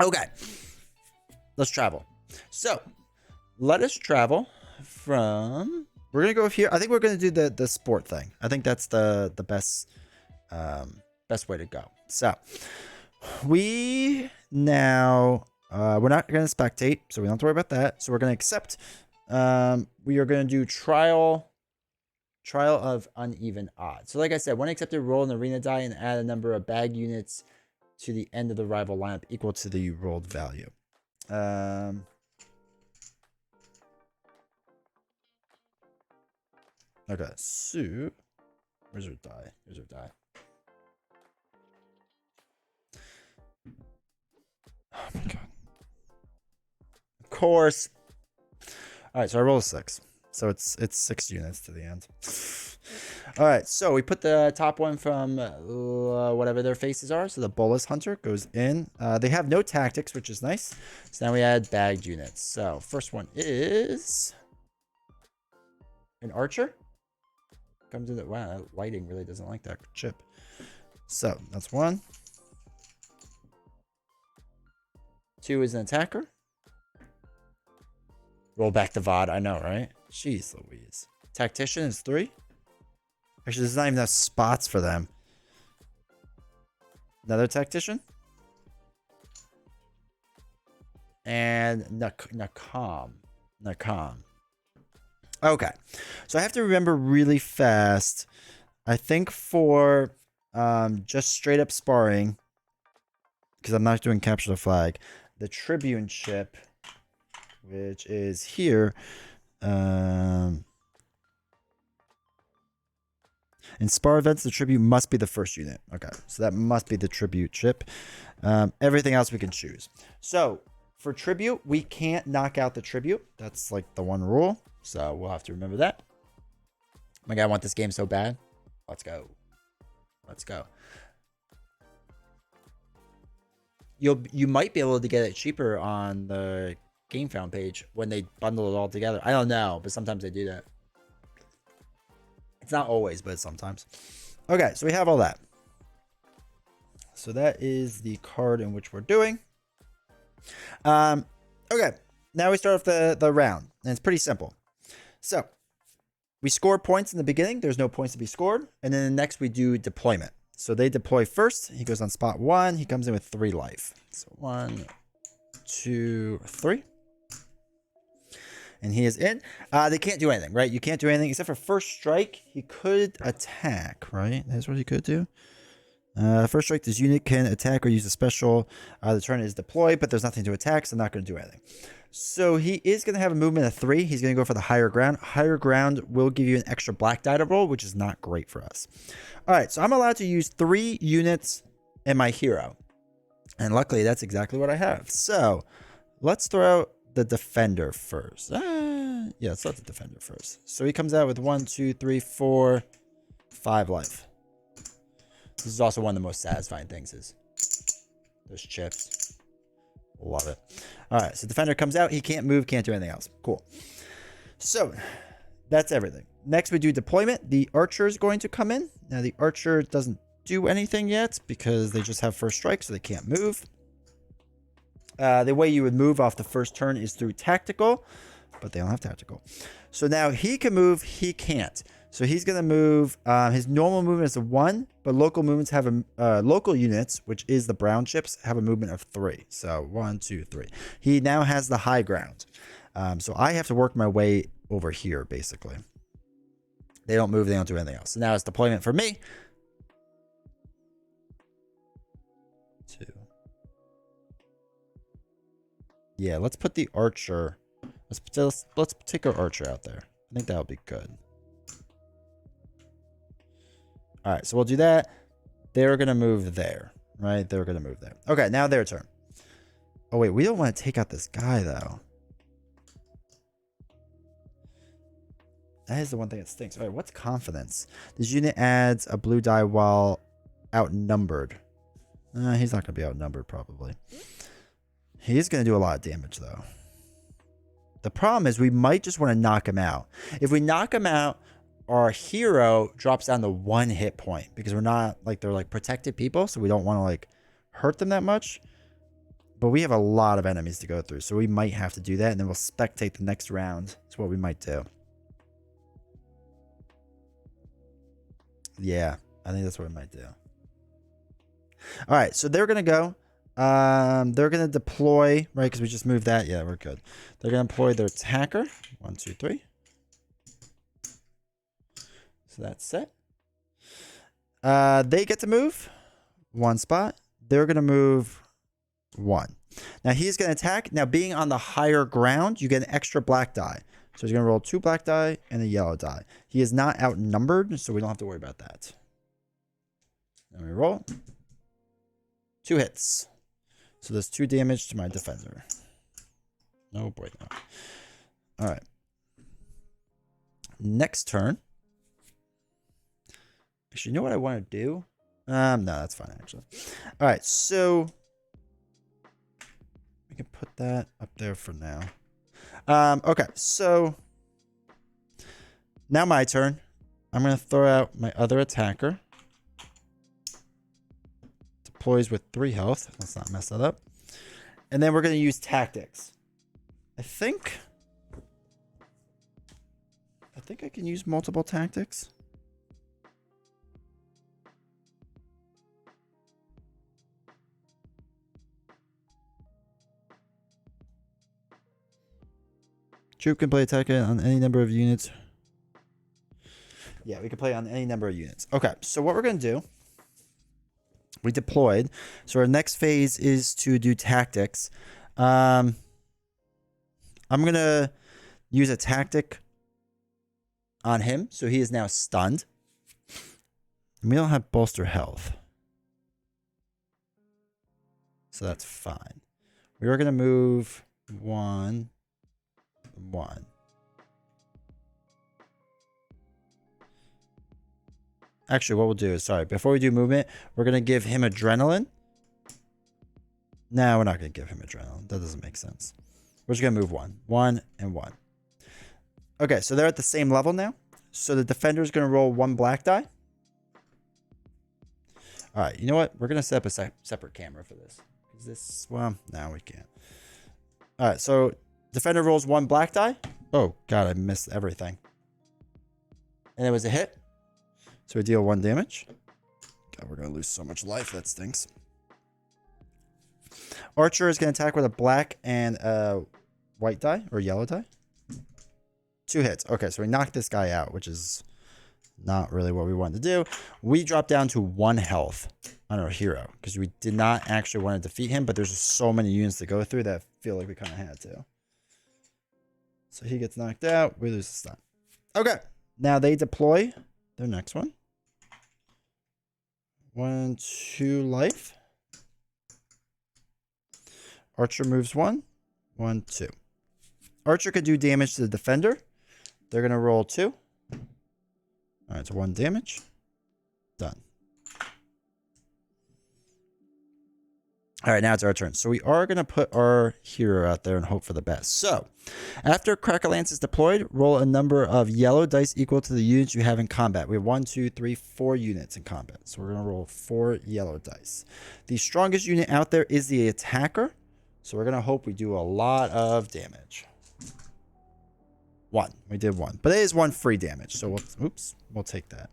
Okay, let's travel. So let us travel from. We're gonna go here. I think we're gonna do the sport thing. I think that's the best best way to go. So we now we're not gonna spectate, so we don't have to worry about that. So we're gonna accept. We are gonna do trial of uneven odds. So like I said, when accepted, roll an arena die and add a number of bag units to the end of the rival lineup equal to the rolled value. Okay, so where's our die? Here's our die. Oh my god. Of course. All right, so I roll a 6. So it's 6 units to the end. All right, so we put the top one from whatever their faces are. So the Bolus Hunter goes in. They have no tactics, which is nice. So now we add bagged units. So first one is an archer. Comes in. Wow, that lighting really doesn't like that chip. So that's 1. 2 is an attacker. Roll back the VOD. I know, right? Jeez Louise. Tactician is 3. Actually, there's not even enough spots for them. Another tactician. And Nakam. Okay. So I have to remember really fast. I think for just straight up sparring, because I'm not doing capture the flag, the Tribune chip, which is here. In spar events, the tribute must be the first unit. Okay, so that must be the tribute chip. Everything else we can choose. So for tribute, we can't knock out the tribute. That's like the one rule. So we'll have to remember that. My God, I want this game so bad. Let's go. Let's go. You might be able to get it cheaper on the GameFound page when they bundle it all together. I don't know, but sometimes they do that. It's not always, but sometimes. Okay, so we have all that. So that is the card in which we're doing. Okay, now we start off the round, and it's pretty simple. So we score points in the beginning. There's no points to be scored. And then next we do deployment. So they deploy first. He goes on spot 1. He comes in with 3 life. So 1, 2, 3. And he is in. They can't do anything, right? You can't do anything except for first strike. He could attack, right? That's what he could do. First strike, this unit can attack or use a special. The turn is deployed, but there's nothing to attack, so I'm not going to do anything. So he is going to have a movement of 3. He's going to go for the higher ground. Higher ground will give you an extra black die to roll, which is not great for us. All right, so I'm allowed to use 3 units and my hero. And luckily, that's exactly what I have. So let's throw out the defender first. Yeah, let's let the defender first. So he comes out with 1, 2, 3, 4, 5 life. This is also one of the most satisfying things is those chips. Love it. All right, so defender comes out. He can't move, can't do anything else. Cool. So that's everything. Next, we do deployment. The archer is going to come in. Now, the archer doesn't do anything yet because they just have first strike, so they can't move. The way you would move off the first turn is through tactical, but they don't have tactical. So now he can move, he can't. So he's going to move. His normal movement is a 1, but local movements have local units, which is the brown chips, have a movement of 3. So 1, 2, 3. He now has the high ground. So I have to work my way over here, basically. They don't move, they don't do anything else. So now it's deployment for me. 2. Yeah, let's put the archer. Let's take our archer out there. I think that would be good. All right, so we'll do that. They're going to move there, right? They're going to move there. Okay, now their turn. Oh, wait, we don't want to take out this guy, though. That is the one thing that stinks. All right, what's confidence? This unit adds a blue die while outnumbered. He's not going to be outnumbered, probably. He's going to do a lot of damage, though. The problem is we might just want to knock him out. If we knock him out, our hero drops down to 1 hit point because we're not like they're like protected people, so we don't want to like hurt them that much. But we have a lot of enemies to go through, so we might have to do that, and then we'll spectate the next round. That's what we might do. Yeah, I think that's what we might do. All right, so they're going to go. They're going to deploy, right, because we just moved that. Yeah, we're good. They're going to deploy their attacker. 1, 2, 3. So that's set. They get to move 1 spot. They're going to move 1. Now he's going to attack. Now being on the higher ground, you get an extra black die. So he's going to roll 2 black die and a yellow die. He is not outnumbered, so we don't have to worry about that. Then we roll. 2 hits. So there's 2 damage to my defender. No boy, no. All right. Next turn. Actually, you know what I want to do? No, that's fine, actually. All right, so we can put that up there for now. Okay, so now my turn. I'm going to throw out my other attacker. Deploys with 3 health. Let's not mess that up. And then we're going to use tactics. I think I can use multiple tactics. Troop can play attack on any number of units. Yeah, we can play on any number of units. Okay, so what we're going to do, we deployed. So our next phase is to do tactics. I'm going to use a tactic on him. So he is now stunned. And we don't have bolster health. So that's fine. We are going to move 1. Actually, what we'll do is, sorry, before we do movement, we're going to give him adrenaline. No, we're not going to give him adrenaline. That doesn't make sense. We're just going to move 1. 1 and 1. Okay, so they're at the same level now. So the defender is going to roll 1 black die. All right, you know what? We're going to set up a separate camera for this. Is this, well, no, we can't. All right, so defender rolls 1 black die. Oh, God, I missed everything. And it was a hit. So we deal 1 damage. God, we're going to lose so much life. That stinks. Archer is going to attack with a black and a white die or yellow die. 2 hits. Okay, so we knocked this guy out, which is not really what we wanted to do. We dropped down to 1 health on our hero because we did not actually want to defeat him, but there's just so many units to go through that I feel like we kind of had to. So he gets knocked out. We lose the stun. Okay, now they deploy their next one. 1, 2 life. Archer moves 1. 1, 2. Archer could do damage to the defender. They're going to roll 2. All right, it's 1 damage. Done. All right, now it's our turn. So we are going to put our hero out there and hope for the best. So after Cracker-Lance is deployed, roll a number of yellow dice equal to the units you have in combat. We have 1, 2, 3, 4 units in combat. So we're going to roll 4 yellow dice. The strongest unit out there is the attacker. So we're going to hope we do a lot of damage. 1. We did 1. But it is 1 free damage. So we'll take that.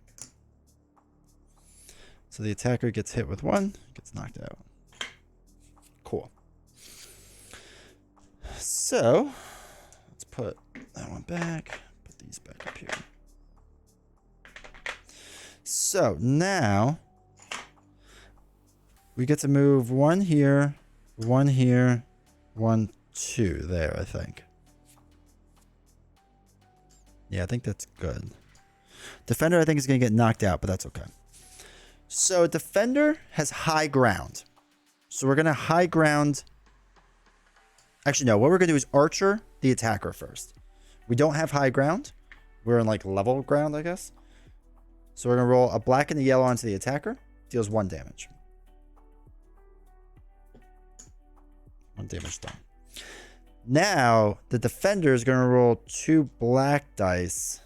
So the attacker gets hit with 1, gets knocked out. Cool. So let's put that one back. Put these back up here. So now we get to move 1 here, 1 here, 1, 2 there, I think. Yeah, I think that's good. Defender, I think, is going to get knocked out, but that's okay. So defender has high ground. So we're going to high ground. Actually, no. What we're going to do is archer the attacker first. We don't have high ground. We're in like level ground, I guess. So we're going to roll a black and a yellow onto the attacker. Deals 1 damage. 1 damage done. Now, the defender is going to roll 2 black dice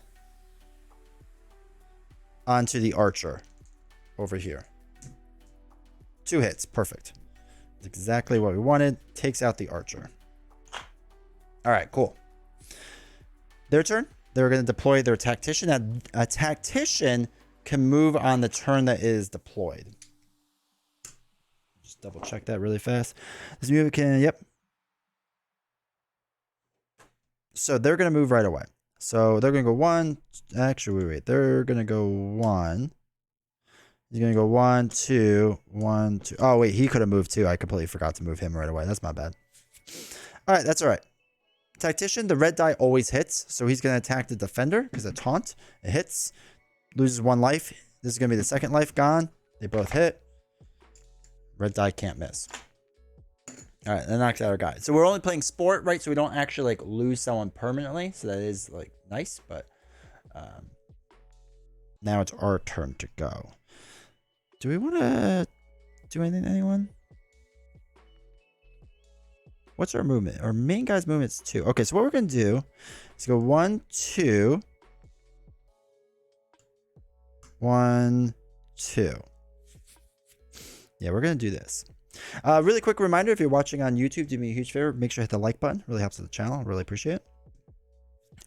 onto the archer over here. 2 hits. Perfect. Exactly what we wanted. Takes out the archer. All right, cool. Their turn. They're going to deploy their tactician. Now, a tactician can move on the turn that is deployed. Just double check that really fast. This move can, yep. So they're going to move right away. So they're going to go one. Actually, wait. They're going to go one. He's going to go 1, 2, 1, 2. Oh, wait. He could have moved too. I completely forgot to move him right away. That's my bad. All right. That's all right. Tactician, the red die always hits. So he's going to attack the defender because a taunt. It hits. Loses 1 life. This is going to be the second life gone. They both hit. Red die can't miss. All right. That knocks out our guy. So we're only playing sport, right? So we don't actually like lose someone permanently. So that is like nice. But now it's our turn to go. Do we want to do anything to anyone? What's our movement? Our main guy's movement is 2. Okay, so what we're going to do is go 1, 2. 1, 2. Yeah, we're going to do this. Really quick reminder, if you're watching on YouTube, do me a huge favor. Make sure to hit the like button. Really helps the channel. Really appreciate it.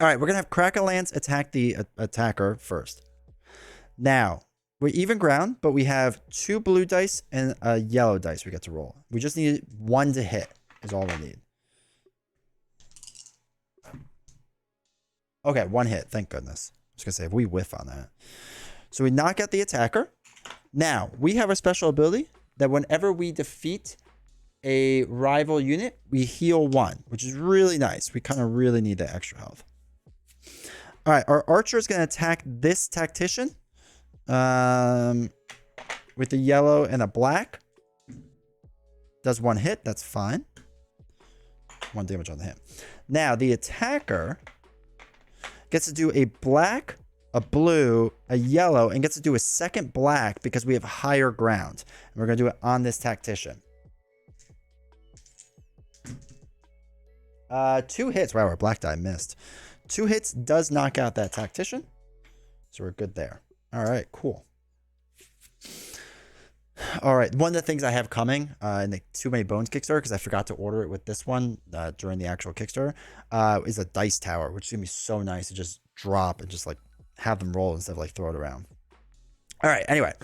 All right, we're going to have Crack-A-Lance attack the attacker first. Now, we're even ground, but we have 2 blue dice and a yellow dice we get to roll. We just need 1 to hit is all we need. Okay, 1 hit. Thank goodness. I was going to say, if we whiff on that. So we knock out the attacker. Now, we have a special ability that whenever we defeat a rival unit, we heal 1, which is really nice. We kind of really need that extra health. All right, our archer is going to attack this tactician. With the yellow and a black. Does 1 hit. That's fine. 1 damage on the hit. Now, the attacker gets to do a black, a blue, a yellow, and gets to do a second black because we have higher ground. And we're going to do it on this tactician. 2 hits. Wow, our black die missed. 2 hits does knock out that tactician. So we're good there. All right, cool. All right, one of the things I have coming in the Too Many Bones Kickstarter, because I forgot to order it with this one during the actual Kickstarter, is a dice tower, which is going to be so nice to just drop and just like have them roll instead of like throw it around. All right, anyway.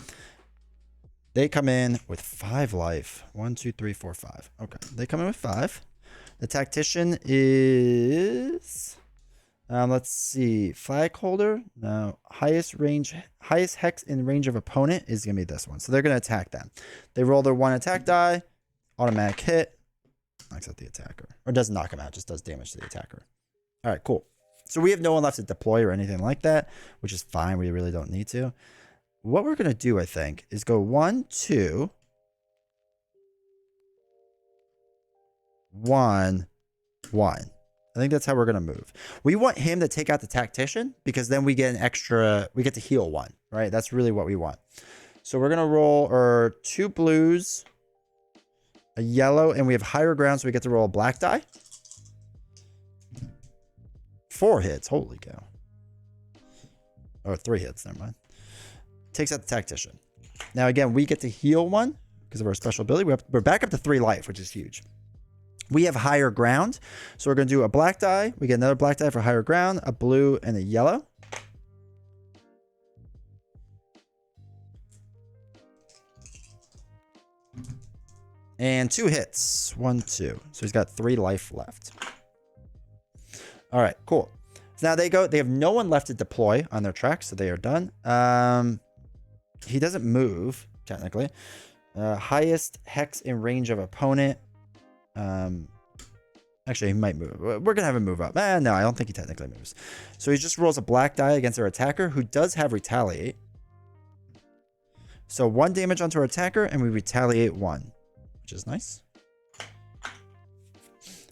They come in with 5 life. 1, 2, 3, 4, 5. Okay, they come in with 5. The tactician is... let's see. Flag holder. No. Highest hex in range of opponent is going to be this one. So they're going to attack them. They roll their 1 attack die. Automatic hit. Knocks out the attacker. Or doesn't knock him out. Just does damage to the attacker. All right, cool. So we have no one left to deploy or anything like that, which is fine. We really don't need to. What we're going to do, I think, is go 1, 2. 1, 1. I think that's how we're going to move. We want him to take out the tactician because then we get an extra, we get to heal 1, right? That's really what we want. So we're going to roll our 2 blues, a yellow, and we have higher ground, so we get to roll a black die. 4 hits. Holy cow. Or 3 hits. Never mind. Takes out the tactician. Now, again, we get to heal 1 because of our special ability. We're back up to 3 life, which is huge. We have higher ground, so we're going to do a black die. We get another black die for higher ground, a blue, and a yellow. And 2 hits. 1, 2. So he's got 3 life left. All right, cool. So now they have no one left to deploy on their track, so they are done. He doesn't move, technically. Highest hex in range of opponent. Actually, he might move. We're going to have him move up. No, I don't think he technically moves. So he just rolls a black die against our attacker, who does have retaliate. So 1 damage onto our attacker, and we retaliate 1, which is nice.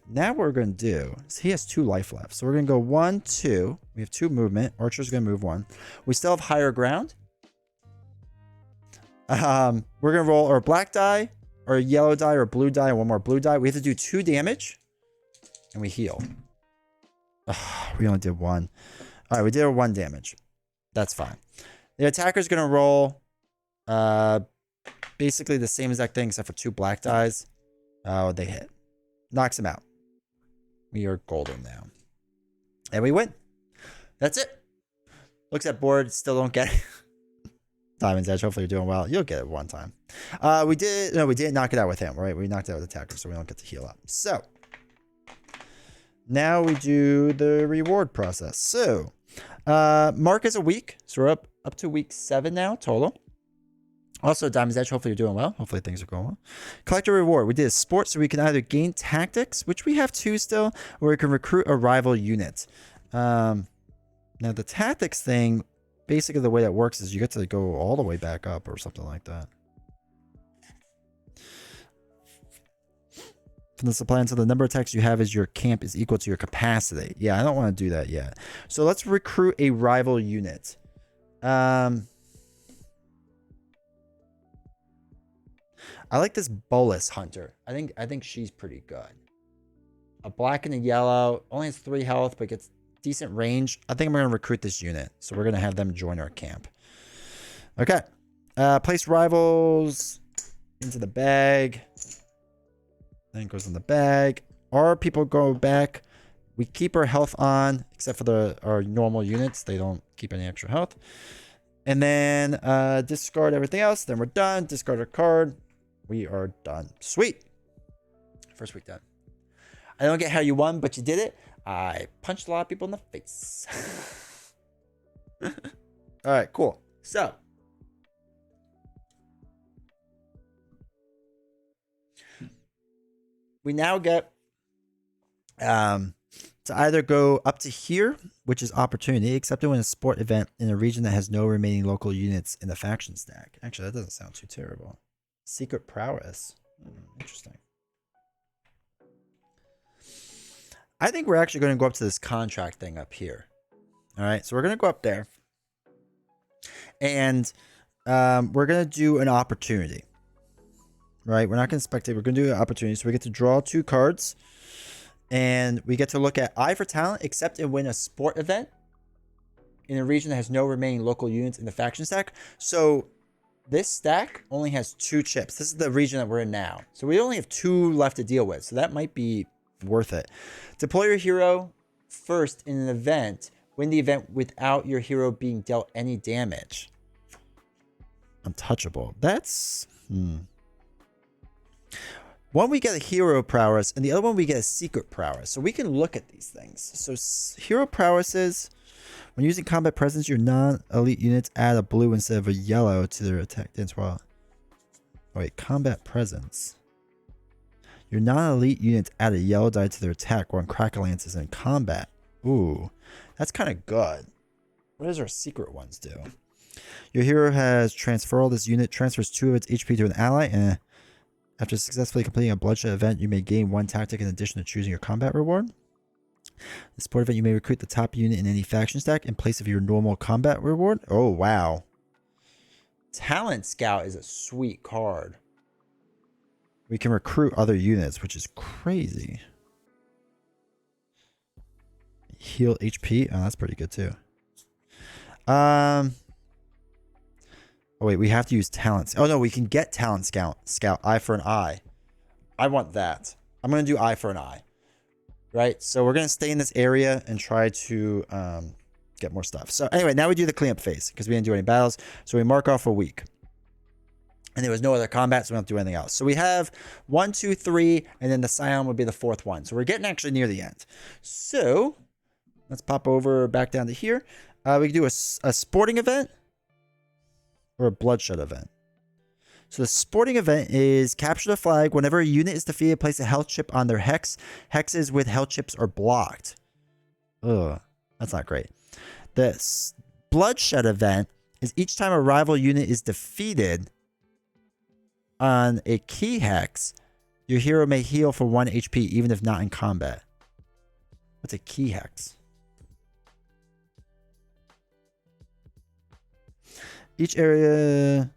Now what we're going to do is he has 2 life left. So we're going to go 1, 2. We have 2 movement. Archer's going to move 1. We still have higher ground. We're going to roll our black die, or a yellow die, or a blue die, and 1 more blue die. We have to do 2 damage, and we heal. We only did 1. All right, we did 1 damage. That's fine. The attacker's going to roll basically the same exact thing except for 2 black dies. Oh, they hit. Knocks him out. We are golden now. And we win. That's it. Looks at board, still don't get it. Diamond's Edge, hopefully you're doing well. You'll get it one time. We didn't knock it out with him, right? We knocked it out with attacker, so we don't get to heal up. So, now we do the reward process. So, mark is a week. So we're up to week 7 now, total. Also, Diamond's Edge, hopefully you're doing well. Hopefully things are going well. Collect a reward. We did a sport, so we can either gain tactics, which we have 2 still, or we can recruit a rival unit. Now, the tactics thing, basically the way that works is you get to go all the way back up or something like that. From the supply until the number of attacks you have as your camp is equal to your capacity. Yeah, I don't want to do that yet. So let's recruit a rival unit. I like this Bolus Hunter. I think she's pretty good. A black and a yellow. Only has 3 health, but gets decent range. I think I'm going to recruit this unit. So we're going to have them join our camp. Okay. Place rivals into the bag. Then it goes in the bag. Our people go back. We keep our health on, except for our normal units. They don't keep any extra health. And then discard everything else. Then we're done. Discard our card. We are done. Sweet. First week done. I don't get how you won, but you did it. I punched a lot of people in the face. All right, cool. So, we now get to either go up to here, which is opportunity, except when a sport event in a region that has no remaining local units in the faction stack. Actually, that doesn't sound too terrible. Secret prowess. Interesting. I think we're actually going to go up to this contract thing up here. All right, so we're going to go up there. And we're going to do an opportunity. Right, we're not going to spectate. We're going to do an opportunity. So we get to draw 2 cards. And we get to look at Eye for Talent, except and win a sport event in a region that has no remaining local units in the faction stack. So this stack only has 2 chips. This is the region that we're in now. So we only have 2 left to deal with. So that might be worth it. Deploy your hero first in an event. Win the event without your hero being dealt any damage. Untouchable. That's... One we get a hero prowess, and the other one we get a secret prowess. So we can look at these things. So hero prowess is... When using combat presence, your non-elite units add a blue instead of a yellow to their attack dance while... Oh, wait, combat presence. Your non-elite units add a yellow die to their attack when Crack-a-Lance is in combat. Ooh, that's kind of good. What does our secret ones do? Your hero has transferred. This unit transfers 2 of its HP to an ally. After successfully completing a bloodshed event, you may gain 1 tactic in addition to choosing your combat reward. The sport event, you may recruit the top unit in any faction stack in place of your normal combat reward. Oh, wow. Talent Scout is a sweet card. We can recruit other units, which is crazy. Heal HP. Oh, that's pretty good too. Oh wait, we have to use talents. Oh no, we can get Talent Scout. Eye for an eye. I want that. I'm gonna do eye for an eye. Right? So we're gonna stay in this area and try to get more stuff. So anyway, now we do the cleanup phase because we didn't do any battles. So we mark off a week. And there was no other combat, so we don't have to do anything else. So we have 1, 2, 3, and then the Scion would be the 4th one. So we're getting actually near the end. So let's pop over back down to here. We can do a sporting event or a bloodshed event. So the sporting event is capture the flag. Whenever a unit is defeated, place a health chip on their hex. Hexes with health chips are blocked. Ugh, that's not great. The bloodshed event is each time a rival unit is defeated on a key hex, your hero may heal for 1 HP even if not in combat. What's a key hex? Each area...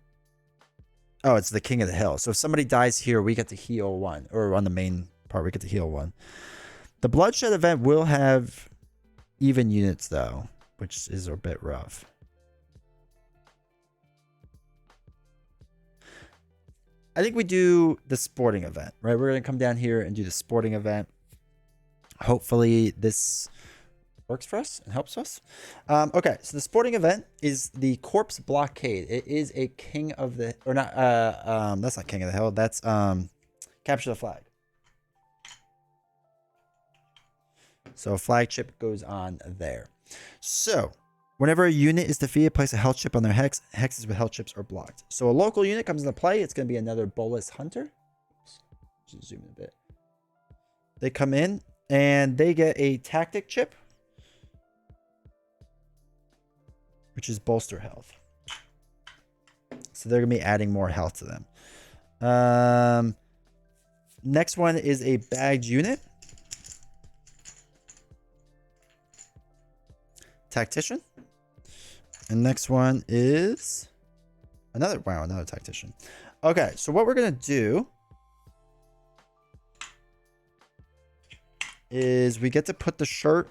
Oh, it's the King of the Hill. So if somebody dies here, we get to heal 1. Or on the main part, we get to heal 1. The bloodshed event will have even units, though, which is a bit rough. I think we do the sporting event, right? We're going to come down here and do the sporting event. Hopefully this works for us and helps us. Okay, so the sporting event is the Corpse Blockade. It is a King of the, or not, that's not King of the Hill. That's Capture the Flag. So a flag chip goes on there. So whenever a unit is defeated, place a health chip on their hex. Hexes with health chips are blocked. So a local unit comes into play. It's going to be another Bolus Hunter. Just zoom in a bit. They come in and they get a tactic chip, which is bolster health. So they're going to be adding more health to them. Next one is a bagged unit. Tactician. And next one is another tactician. Okay, so what we're gonna do is we get to put the shirt,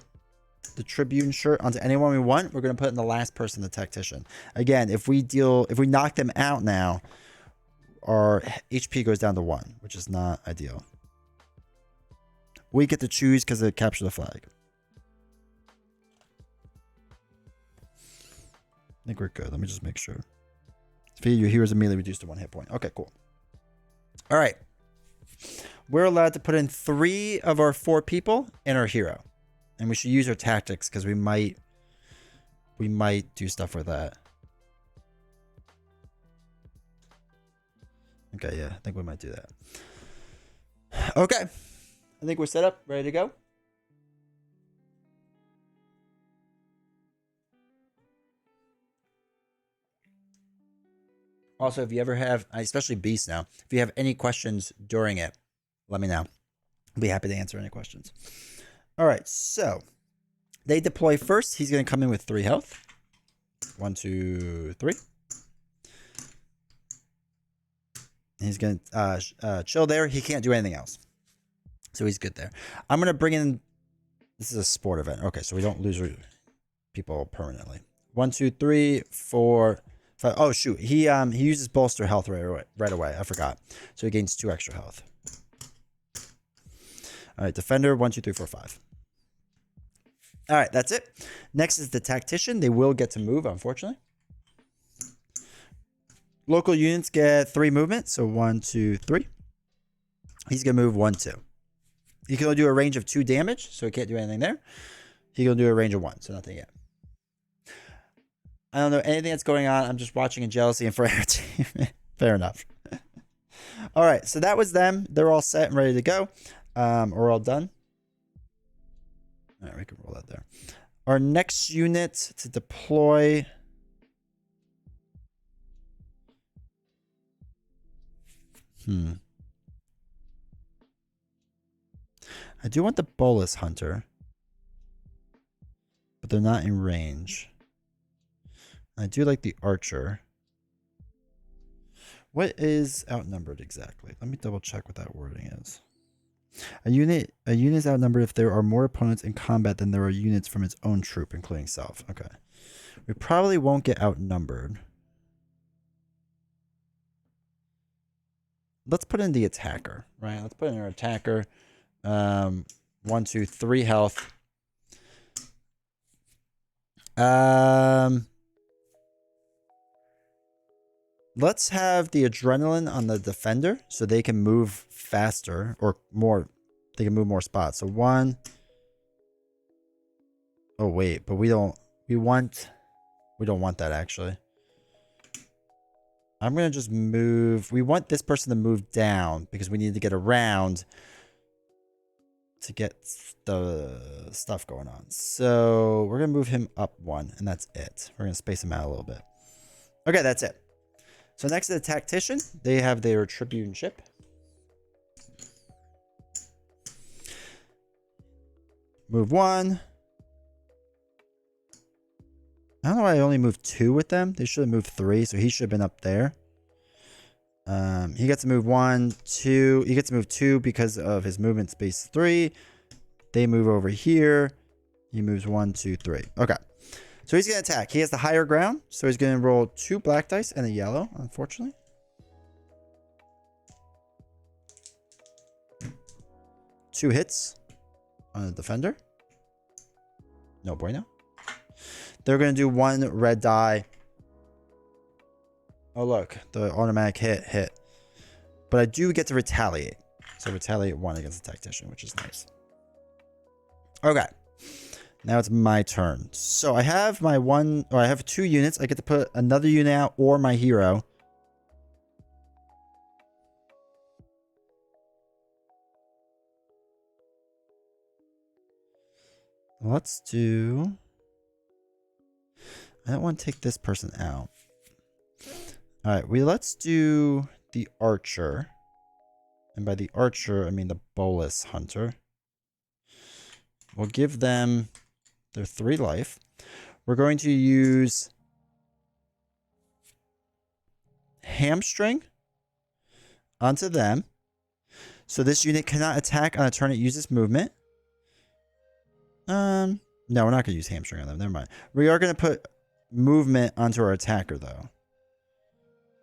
the Tribune shirt, onto anyone we want. We're gonna put it in the last person, the tactician. Again, if we knock them out now, our HP goes down to 1, which is not ideal. We get to choose because they capture the flag. I think we're good. Let me just make sure. Your heroes immediately reduced to 1 hit point. Okay, cool. All right. We're allowed to put in 3 of our 4 people and our hero. And we should use our tactics because we might do stuff with that. Okay, yeah. I think we might do that. Okay. I think we're set up, ready to go. Also, if you ever have, especially Beast now, if you have any questions during it, let me know. I'll be happy to answer any questions. All right, so they deploy first. He's going to come in with 3 health. 1, 2, 3. He's going to chill there. He can't do anything else. So he's good there. I'm going to bring in, this is a sport event. Okay, so we don't lose people permanently. 1, 2, 3, 4, 5. Oh shoot, he uses bolster health right away. I forgot. So he gains 2 extra health. All right, defender 1, 2, 3, 4, 5. All right, that's it. Next is the tactician. They will get to move, unfortunately. Local units get 3 movement, so 1, 2, 3. He's gonna move 1, 2. He can only do a range of 2 damage, so he can't do anything there. He can do a range of 1, so nothing yet. I don't know anything that's going on. I'm just watching in jealousy and for entertainment. Fair enough. All right, so that was them. They're all set and ready to go. We're all done. All right, we can roll that there. Our next unit to deploy. I do want the Bolus Hunter, but they're not in range. I do like the Archer. What is outnumbered exactly? Let me double check what that wording is. A unit is outnumbered if there are more opponents in combat than there are units from its own troop, including self. Okay. We probably won't get outnumbered. Let's put in the attacker, right? Let's put in our attacker. 1, 2, 3 health. Let's have the adrenaline on the defender so they can move faster or more. They can move more spots. So 1. Oh wait, but we don't want that actually. I'm going to just move. We want this person to move down because we need to get around to get the stuff going on. So we're going to move him up 1 and that's it. We're going to space him out a little bit. Okay, that's it. So next to the tactician, they have their Tribune ship. Move 1. I don't know why I only moved 2 with them. They should have moved 3, so he should have been up there. He gets to move 1, 2. He gets to move 2 because of his movement space 3. They move over here. He moves 1, 2, 3. Okay. So he's going to attack. He has the higher ground, so he's going to roll 2 black dice and a yellow, unfortunately. 2 hits on the defender. No bueno. They're going to do 1 red die. Oh, look. The automatic hit. But I do get to retaliate. So retaliate 1 against the tactician, which is nice. Okay. Now it's my turn. So I have my I have 2 units. I get to put another unit out or my hero. Let's do... I don't want to take this person out. All right, let's do the archer. And by the archer, I mean the bolus hunter. We'll give them their 3 life. We're going to use hamstring onto them. So this unit cannot attack on a turn it uses movement. No, we're not going to use hamstring on them. Never mind. We are going to put movement onto our attacker, though.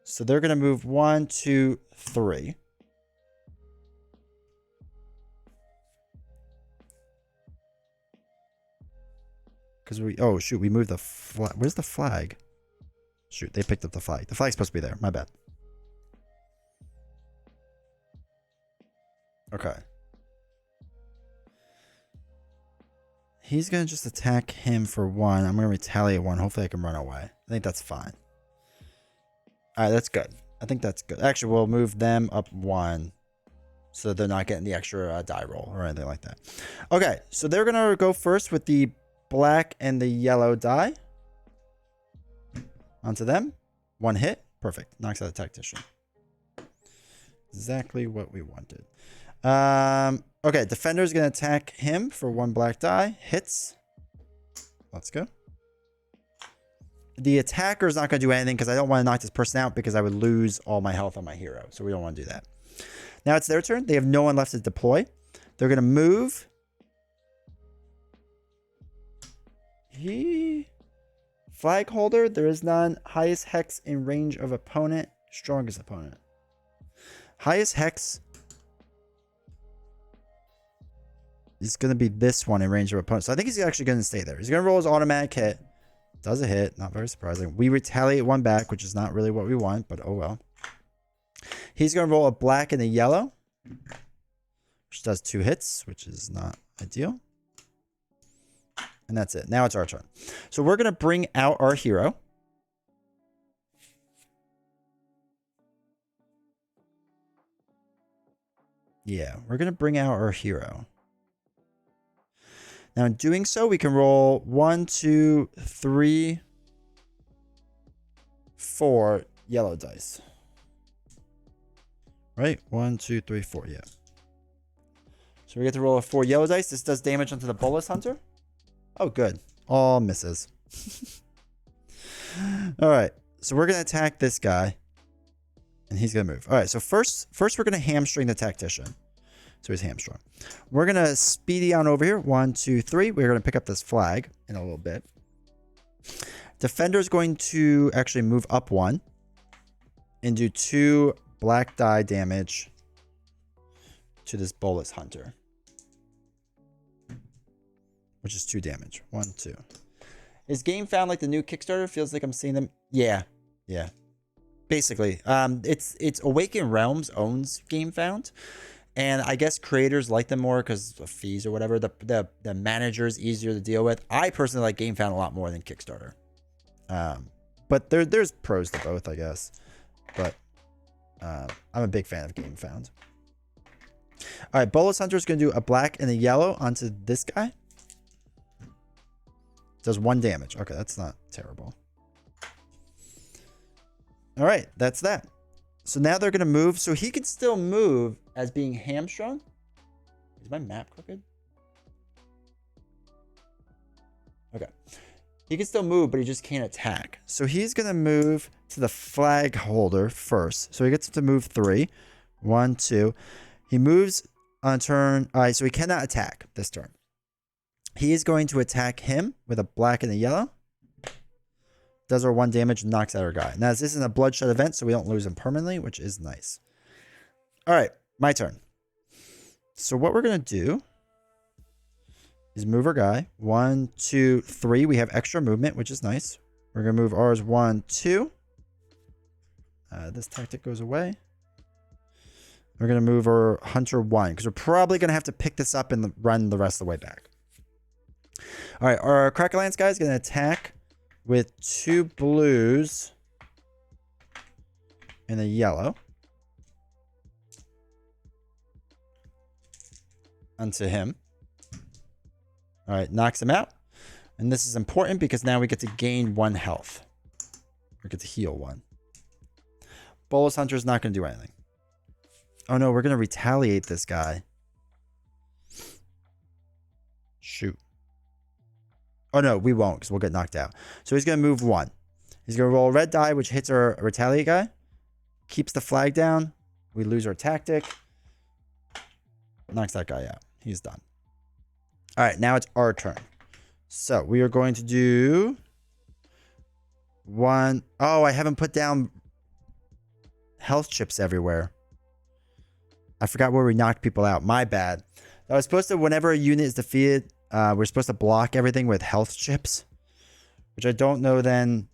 So they're going to move 1, 2, 3. Because oh, shoot, we moved the flag. Where's the flag? Shoot, they picked up the flag. The flag's supposed to be there. My bad. Okay. He's going to just attack him for 1. I'm going to retaliate 1. Hopefully I can run away. I think that's fine. All right, that's good. I think that's good. Actually, we'll move them up 1. So they're not getting the extra die roll or anything like that. Okay, so they're going to go first with the black and the yellow die. Onto them. 1 hit. Perfect. Knocks out the tactician. Exactly what we wanted. Okay, defender's going to attack him for 1 black die. Hits. Let's go. The attacker's not going to do anything because I don't want to knock this person out because I would lose all my health on my hero. So we don't want to do that. Now it's their turn. They have no one left to deploy. They're going to move. Flag holder. There is none. Highest hex in range of opponent. Strongest opponent. Highest hex is going to be this one in range of opponent. So I think he's actually going to stay there. He's going to roll his automatic hit. Does a hit. Not very surprising. We retaliate 1 back, which is not really what we want, but oh well. He's going to roll a black and a yellow, which does 2 hits, which is not ideal. And that's it. Now it's our turn. So we're going to bring out our hero. Yeah, we're going to bring out our hero. Now, in doing so, we can roll 1, 2, 3, 4 yellow dice. Right? 1, 2, 3, 4. Yeah. So we get to roll a 4 yellow dice. This does damage onto the bolus hunter. Oh, good. All misses. All right. So we're going to attack this guy. And he's going to move. All right. So first we're going to hamstring the tactician. So he's hamstrung. We're going to speedy on over here. 1, 2, 3. We're going to pick up this flag in a little bit. Defender's going to actually move up 1 and do 2 black die damage to this bolus hunter, which is 2 damage. 1, 2. Is Game Found like the new Kickstarter? Feels like I'm seeing them. Yeah. Yeah. Basically. It's Awaken Realms owns Game Found. And I guess creators like them more because of fees or whatever. The manager is easier to deal with. I personally like Game Found a lot more than Kickstarter. But there's pros to both, I guess. But I'm a big fan of Game Found. All right, Bolus Hunter is going to do a black and a yellow onto this guy. Does 1 damage. Okay, that's not terrible. All right, that's that. So now they're going to move. So he can still move as being hamstrung. Is my map crooked? Okay. He can still move, but he just can't attack. So he's going to move to the flag holder first. So he gets to move 3. 1, 2. He moves on turn. All right, so he cannot attack this turn. He is going to attack him with a black and a yellow. Does our 1 damage and knocks out our guy. Now, this isn't a bloodshed event, so we don't lose him permanently, which is nice. All right, my turn. So what we're going to do is move our guy. 1, 2, 3. We have extra movement, which is nice. We're going to move ours 1, 2. This tactic goes away. We're going to move our hunter 1 because we're probably going to have to pick this up and run the rest of the way back. All right, our Crackerlance guy is going to attack with 2 blues and a yellow onto him. All right, knocks him out. And this is important because now we get to gain 1 health. We get to heal 1. Bolus Hunter is not going to do anything. Oh no, we're going to retaliate this guy. Shoot. Oh no, we won't because we'll get knocked out. So he's going to move 1. He's going to roll a red die, which hits our retaliate guy. Keeps the flag down. We lose our tactic. Knocks that guy out. He's done. All right, now it's our turn. So we are going to do 1. Oh, I haven't put down health chips everywhere. I forgot where we knocked people out. My bad. I was supposed to, whenever a unit is defeated, we're supposed to block everything with health chips, which I don't know then.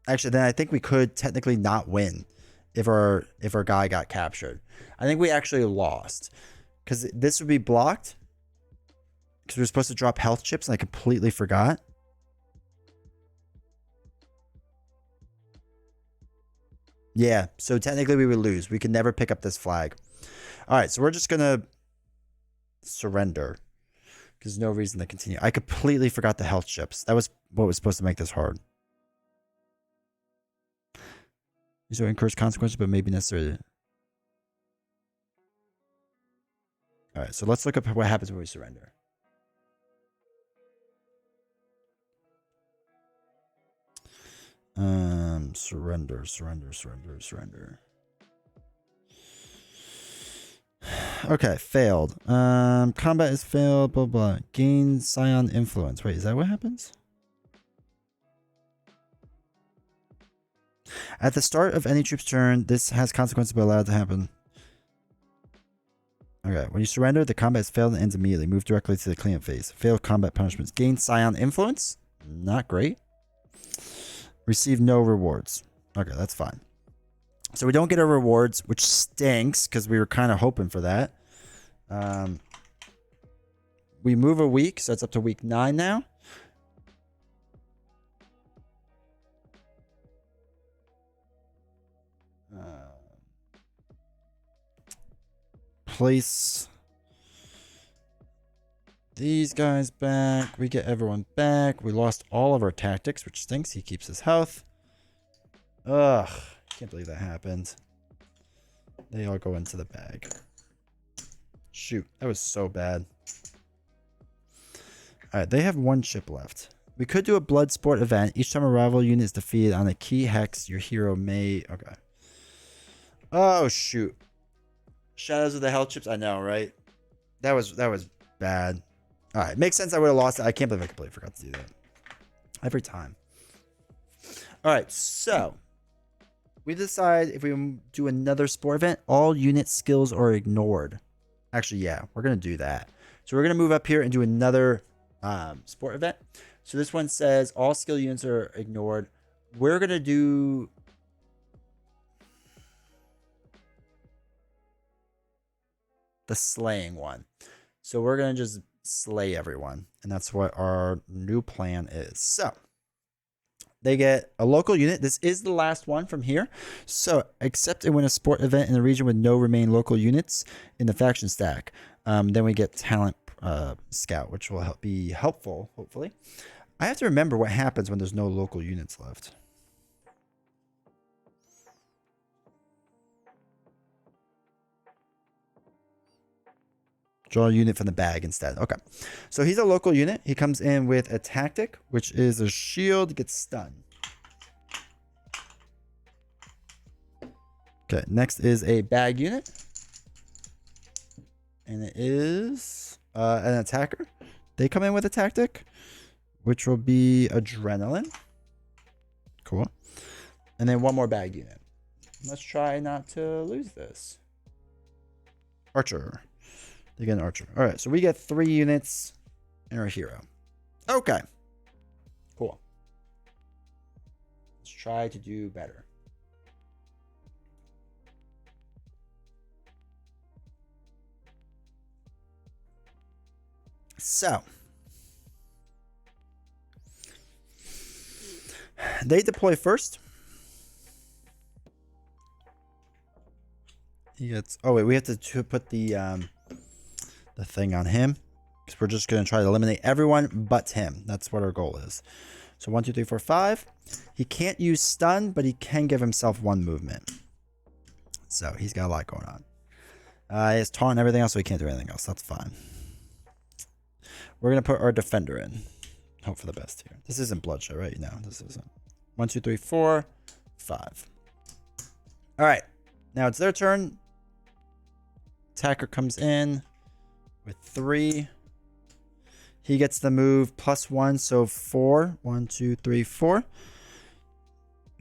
Actually, then I think we could technically not win if our guy got captured. I think we actually lost because this would be blocked because we were supposed to drop health chips and I completely forgot. Yeah, so technically we would lose. We could never pick up this flag. All right, so we're just going to surrender because there's no reason to continue. I completely forgot the health chips. That was what was supposed to make this hard. These are incurs consequences, but maybe necessary. All right, so let's look up what happens when we surrender. Surrender. Okay, failed. Combat is failed, blah, blah. Gain Scion influence. Wait, is that what happens? At the start of any troop's turn, this has consequences but allowed to happen. Okay, when you surrender, the combat is failed and ends immediately. Move directly to the cleanup phase. Failed combat punishments. Gain Scion influence. Not great. Receive no rewards. Okay, that's fine. So we don't get our rewards, which stinks because we were kind of hoping for that. We move a week, so it's up to week 9 now. Place these guys back. We get everyone back. We lost all of our tactics, which stinks. He keeps his health. Ugh. Can't believe that happened. They all go into the bag. Shoot. That was so bad. Alright, they have 1 ship left. We could do a blood sport event. Each time a rival unit is defeated on a key hex, your hero may... Okay. Oh, shoot. Shadows of the Hell Chips. I know, right? That was bad. All right. Makes sense I would have lost it. I can't believe I completely forgot to do that. Every time. All right. So we decide if we do another sport event, all unit skills are ignored. Actually, yeah, we're going to do that. So we're going to move up here and do another sport event. So this one says all skill units are ignored. We're going to do... the slaying one. So we're going to just slay everyone. And that's what our new plan is. So they get a local unit. This is the last one from here. So except and win a sport event in a region with no remain local units in the faction stack. Then we get talent scout, which will be helpful, hopefully. I have to remember what happens when there's no local units left. Draw a unit from the bag instead. Okay. So he's a local unit. He comes in with a tactic, which is a shield, gets stunned. Okay. Next is a bag unit. And it is an attacker. They come in with a tactic, which will be adrenaline. Cool. And then one more bag unit. Let's try not to lose this. Archer. They get an archer. All right, so we get 3 units and our hero. Okay. Cool. Let's try to do better. So. They deploy first. He gets. Oh wait, we have to put the thing on him because we're just gonna try to eliminate everyone but him. That's what our goal is. So 1, 2, 3, 4, 5. He can't use stun, but he can give himself 1 movement. So he's got a lot going on. He has taunt and everything else, so he can't do anything else. That's fine. We're gonna put our defender in. Hope for the best here. This isn't bloodshed, right? No, this isn't. 1, 2, 3, 4, 5. All right, now it's their turn. Attacker comes in with 3. He gets the move +1, so 4. 1, 2, 3, 4.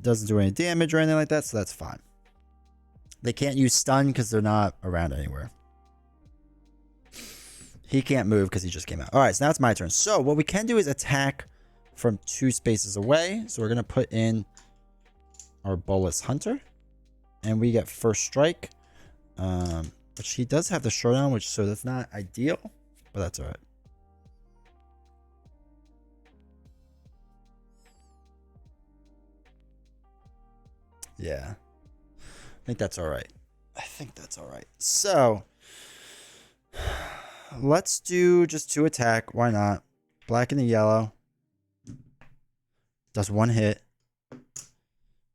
Doesn't do any damage or anything like that, so that's fine. They can't use stun because they're not around anywhere. He can't move because he just came out. All right, so now it's my turn. So what we can do is attack from 2 spaces away. So we're going to put in our Bolus Hunter. And we get first strike. Which he does have the showdown, so that's not ideal. But that's all right. Yeah. I think that's all right. So let's do just 2 attack. Why not? Black and the yellow. Does 1 hit.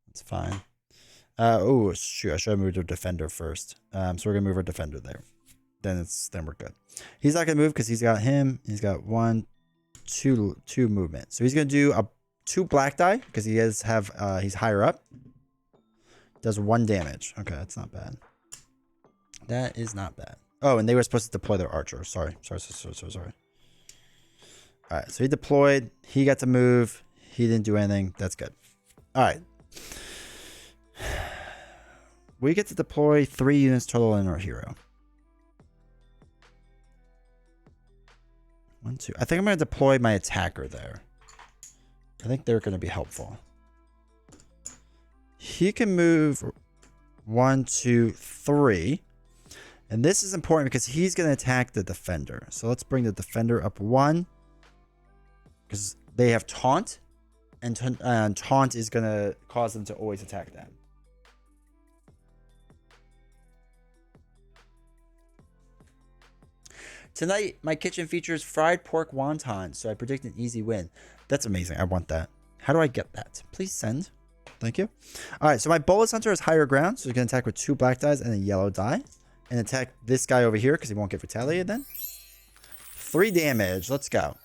That's fine. Oh shoot! I should have moved our defender first. So we're gonna move our defender there. Then we're good. He's not gonna move because he's got him. He's got 1, 2 movement. So he's gonna do 2 black die because he he's higher up. Does 1 damage. Okay, that's not bad. That is not bad. Oh, and they were supposed to deploy their archer. Sorry. All right, so he deployed. He got to move. He didn't do anything. That's good. All right. We get to deploy 3 units total in our hero. 1, 2. I think I'm going to deploy my attacker there. I think they're going to be helpful. He can move 1, 2, 3. And this is important because he's going to attack the defender. So let's bring the defender up 1. Because they have taunt. And taunt is going to cause them to always attack them. Tonight, my kitchen features fried pork wonton, so I predict an easy win. That's amazing. I want that. How do I get that? Please send. Thank you. All right, so my Bolus Hunter is higher ground, so he's going to attack with 2 black dies and a yellow die. And attack this guy over here because he won't get retaliated then. 3 damage. Let's go.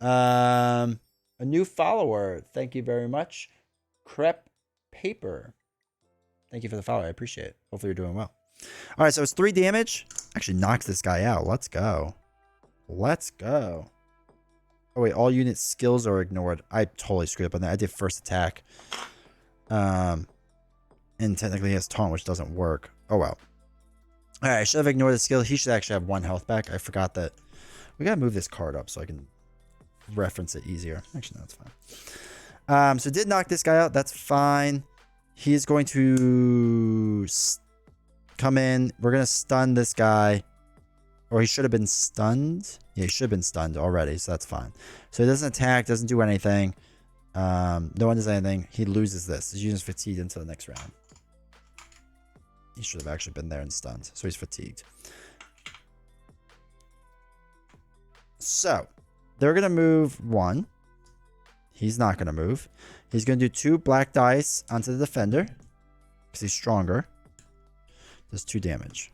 A new follower. Thank you very much. Crepe Paper. Thank you for the follow. I appreciate it. Hopefully you're doing well. All right, so it's 3 damage. Actually knocks this guy out. Let's go. Oh, wait. All unit skills are ignored. I totally screwed up on that. I did first attack. And technically he has taunt, which doesn't work. Oh, well. All right, I should have ignored the skill. He should actually have 1 health back. I forgot that. We got to move this card up so I can reference it easier. Actually, no, that's fine. So did knock this guy out. That's fine. He's going to come in. We're going to stun this guy. Or he should have been stunned. Yeah, he should have been stunned already, so that's fine. So he doesn't attack, doesn't do anything. No one does anything. He loses this. His unit's fatigued into the next round. He should have actually been there and stunned. So he's fatigued. So, they're going to move 1. He's not going to move. He's going to do 2 black dice onto the defender. Because he's stronger. Does 2 damage.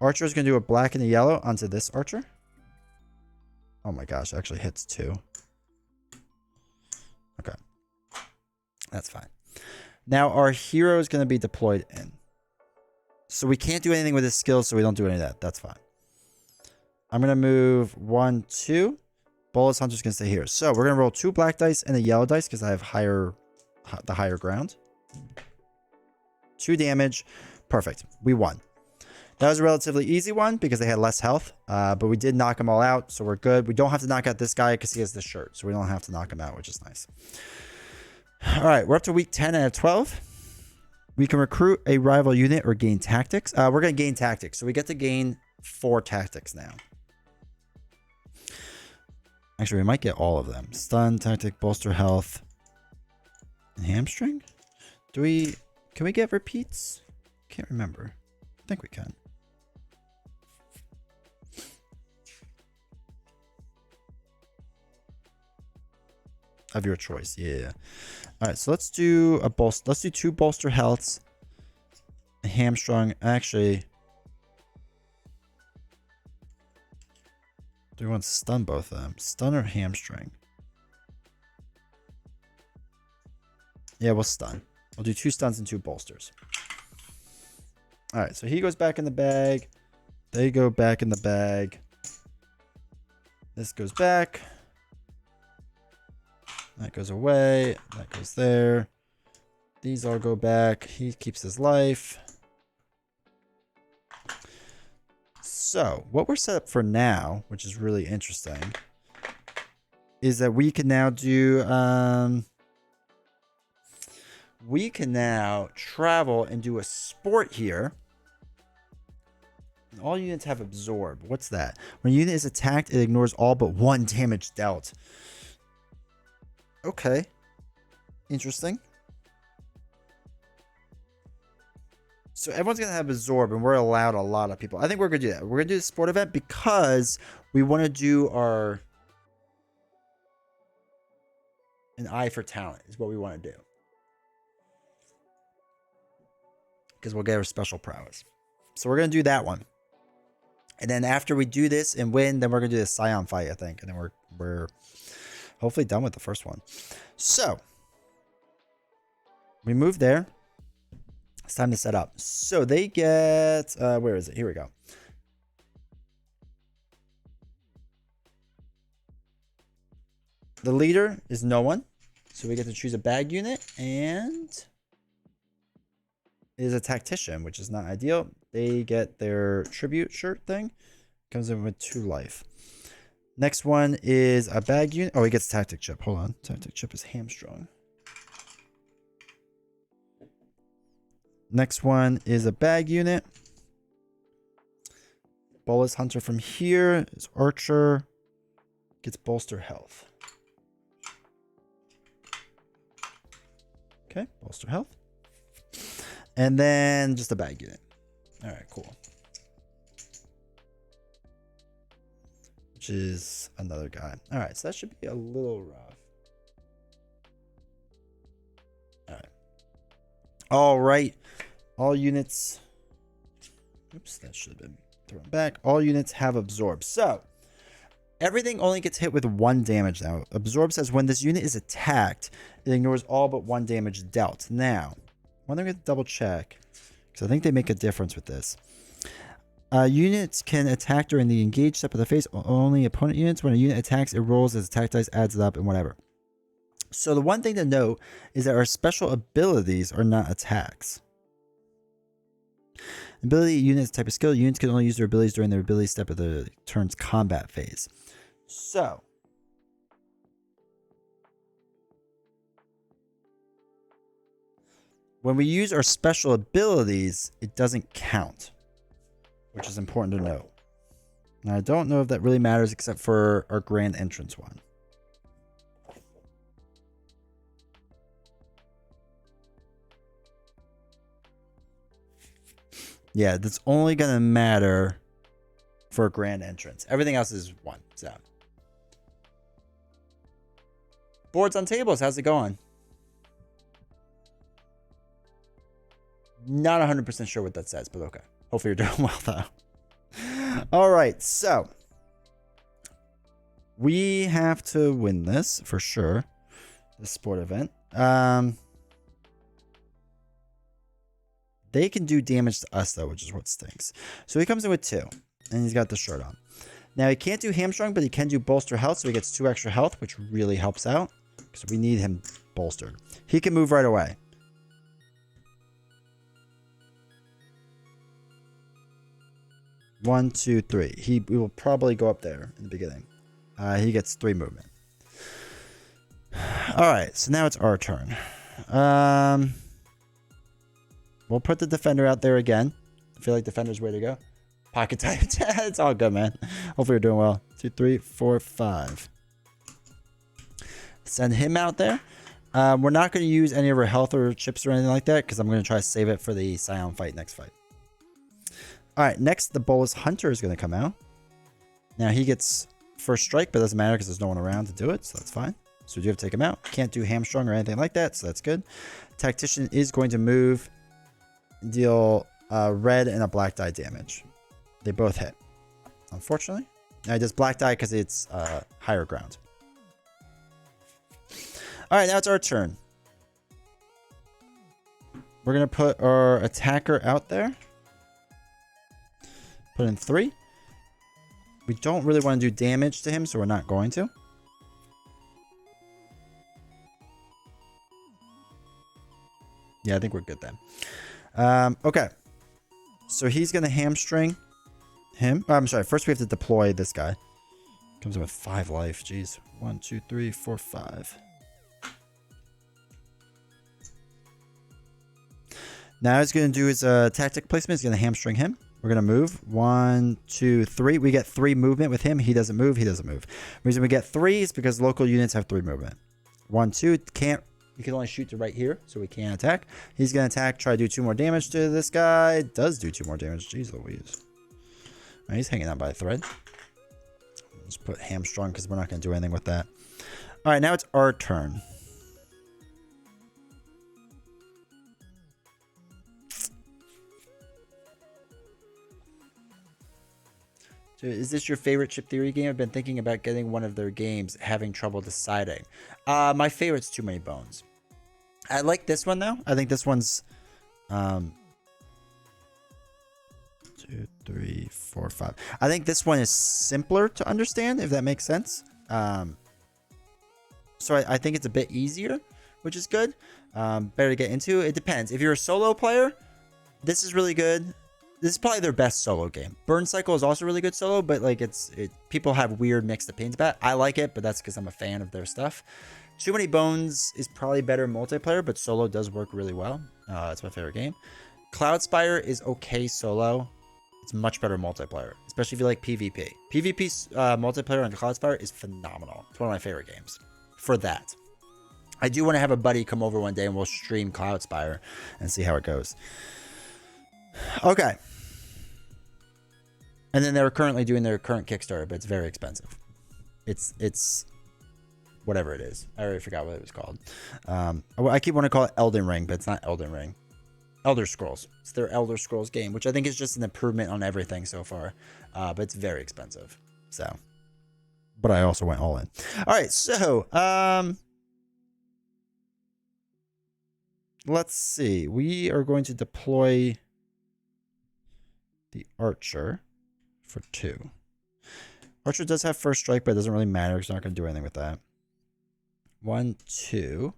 Archer is going to do a black and a yellow onto this archer. Oh my gosh, actually hits 2. Okay. That's fine. Now our hero is going to be deployed in. So we can't do anything with his skills, so we don't do any of that. That's fine. I'm going to move 1, 2. Bolus Hunter's going to stay here. So we're going to roll 2 black dice and a yellow dice because I have the higher ground. 2 damage. Perfect. We won. That was a relatively easy one because they had less health, but we did knock them all out, so we're good. We don't have to knock out this guy because he has this shirt, so we don't have to knock him out, which is nice. All right, we're up to week 10 out of 12. We can recruit a rival unit or gain tactics. We're going to gain tactics, so we get to gain 4 tactics now. Actually, we might get all of them. Stun, tactic, bolster health, and hamstring? Can we get repeats? Can't remember. I think we can. Of your choice, yeah. All right, so let's do a bolster. Let's do 2 bolster healths, a hamstrung. Actually, do we want to stun both of them? Stun or hamstring? Yeah, we'll stun. We'll do 2 stuns and 2 bolsters. All right, so he goes back in the bag. They go back in the bag. This goes back. That goes away. That goes there. These all go back. He keeps his life. So what we're set up for now, which is really interesting, is that we can now do... we can now travel and do a sport here. And all units have absorb. What's that? When a unit is attacked, it ignores all but 1 damage dealt. Okay. Interesting. So everyone's going to have absorb, and we're allowed a lot of people. I think we're going to do that. We're going to do the sport event because we want to do an eye for talent is what we want to do. Because we'll get our special prowess. So we're going to do that one. And then after we do this and win, then we're going to do the Scion fight, I think. And then we're hopefully done with the first one. So we move there. It's time to set up. So they get, where is it? Here we go. The leader is no one. So we get to choose a bag unit, and it is a tactician, which is not ideal. They get their tribute shirt thing. Comes in with 2 life. Next one is a bag unit. Oh, he gets tactic chip. Hold on. Tactic chip is hamstrung. Next one is a bag unit. Bolus Hunter from here is Archer. Gets bolster health. Okay, bolster health. And then just a bag unit. All right, cool. Which is another guy. All right, so that should be a little rough. All right. All right. All units. Oops, that should have been thrown back. All units have absorb. So everything only gets hit with 1 damage now. Absorb says when this unit is attacked, it ignores all but 1 damage dealt. Now, one thing we have to double check, because I think they make a difference with this. Units can attack during the engage step of the phase. Only opponent units. When a unit attacks, it rolls as attack dice, adds it up, and whatever. So the one thing to note is that our special abilities are not attacks. Ability units type of skill. Units can only use their abilities during their ability step of the turn's combat phase. So when we use our special abilities, it doesn't count, which is important to note. Now, I don't know if that really matters except for our grand entrance one. Yeah, that's only going to matter for a grand entrance. Everything else is 1. So. Boards on tables, how's it going? Not 100% sure what that says, but okay. Hopefully you're doing well, though. All right, so we have to win this for sure. The sport event. They can do damage to us, though, which is what stinks. So he comes in with 2, and he's got the shirt on. Now, he can't do hamstrung, but he can do bolster health, so he gets 2 extra health, which really helps out because we need him bolstered. He can move right away. One, two, three. We will probably go up there in the beginning. He gets 3 movement. All right, so now it's our turn. We'll put the defender out there again. I feel like defender's way to go. Pocket type. It's all good, man. Hopefully you're doing well. 2, 3, 4, 5. Send him out there. We're not going to use any of our health or chips or anything like that because I'm going to try to save it for the Scion fight next fight. All right, next the Bolus Hunter is going to come out. Now he gets first strike, but it doesn't matter because there's no one around to do it, so that's fine. So we do have to take him out. Can't do hamstrung or anything like that, so that's good. Tactician is going to move, deal red and a black die damage. They both hit, unfortunately. Now he does black die because it's higher ground. All right, now it's our turn. We're going to put our attacker out there. Put in 3. We don't really want to do damage to him, so we're not going to. Yeah, I think we're good then. Okay. So he's going to hamstring him. Oh, I'm sorry. First, we have to deploy this guy. Comes in with 5 life. Jeez. 1, 2, 3, 4, 5. Now he's going to do his tactic placement. He's going to hamstring him. We're going to move. 1, 2, 3. We get 3 movement with him. He doesn't move. He doesn't move. The reason we get 3 is because local units have 3 movement. 1, 2. Can't. You can only shoot to right here, so we can't attack. He's going to attack. Try to do 2 more damage to this guy. Does do 2 more damage. Jeez Louise. Right, he's hanging on by a thread. Let's put hamstrung because we're not going to do anything with that. All right, now it's our turn. So is this your favorite chip theory game? I've been thinking about getting one of their games, having trouble deciding. My favorite's Too Many Bones. I like this one though. I think this one's 2, 3, 4, 5. I think this one is simpler to understand, if that makes sense. So I think it's a bit easier, which is good. Better to get into. It depends. If you're a solo player, this is really good. This is probably their best solo game. Burn Cycle is also really good solo, but like people have weird mixed opinions about it. I like it, but that's because I'm a fan of their stuff. Too Many Bones is probably better multiplayer, but solo does work really well. It's my favorite game. Cloudspire is okay solo. It's much better multiplayer, especially if you like PvP. PvP multiplayer on Cloudspire is phenomenal. It's one of my favorite games for that. I do want to have a buddy come over one day and we'll stream Cloudspire and see how it goes. Okay. And then they're currently doing their current Kickstarter, but it's very expensive. It's whatever it is. I already forgot what it was called. I keep wanting to call it Elden Ring, but it's not Elden Ring. Elder Scrolls. It's their Elder Scrolls game, which I think is just an improvement on everything so far. But it's very expensive. So, but I also went all in. All right, so let's see. We are going to deploy the Archer for 2. Archer does have first strike, but it doesn't really matter. It's not going to do anything with that. 1, 2.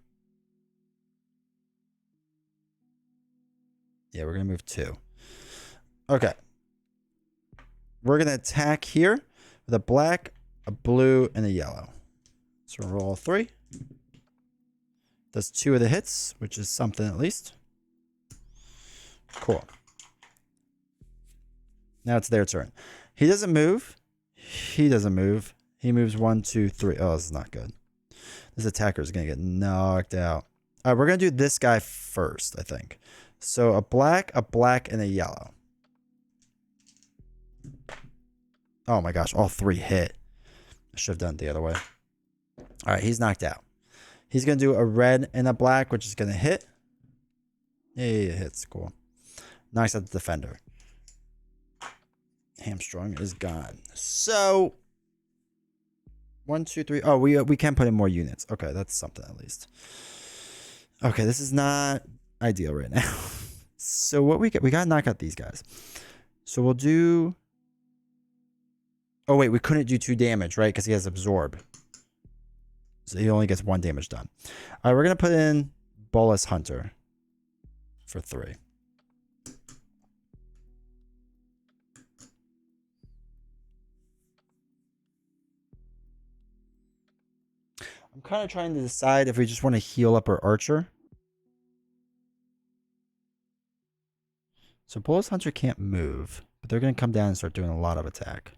Yeah, we're going to move 2. Okay. We're going to attack here with a black, a blue, and a yellow. So we'll roll 3. Does 2 of the hits, which is something at least. Cool. Now it's their turn. He doesn't move. He doesn't move. He moves 1, 2, 3. Oh, this is not good. This attacker is going to get knocked out. All right, we're going to do this guy first, I think. So a black, and a yellow. Oh my gosh, all 3 hit. I should have done it the other way. All right, he's knocked out. He's going to do a red and a black, which is going to hit. Yeah, it hits. Cool. Knocks out the defender. Hamstrung is gone. So 1, 2, 3. Oh, we can put in more units. Okay, that's something at least. Okay, this is not ideal right now. So what we got to knock out these guys. So we'll do Oh, wait, we couldn't do 2 damage, right? Because he has absorb. So he only gets 1 damage done. All right, we're going to put in Bolus Hunter for 3. I'm kind of trying to decide if we just want to heal up our Archer. So Bolus Hunter can't move, but they're going to come down and start doing a lot of attack.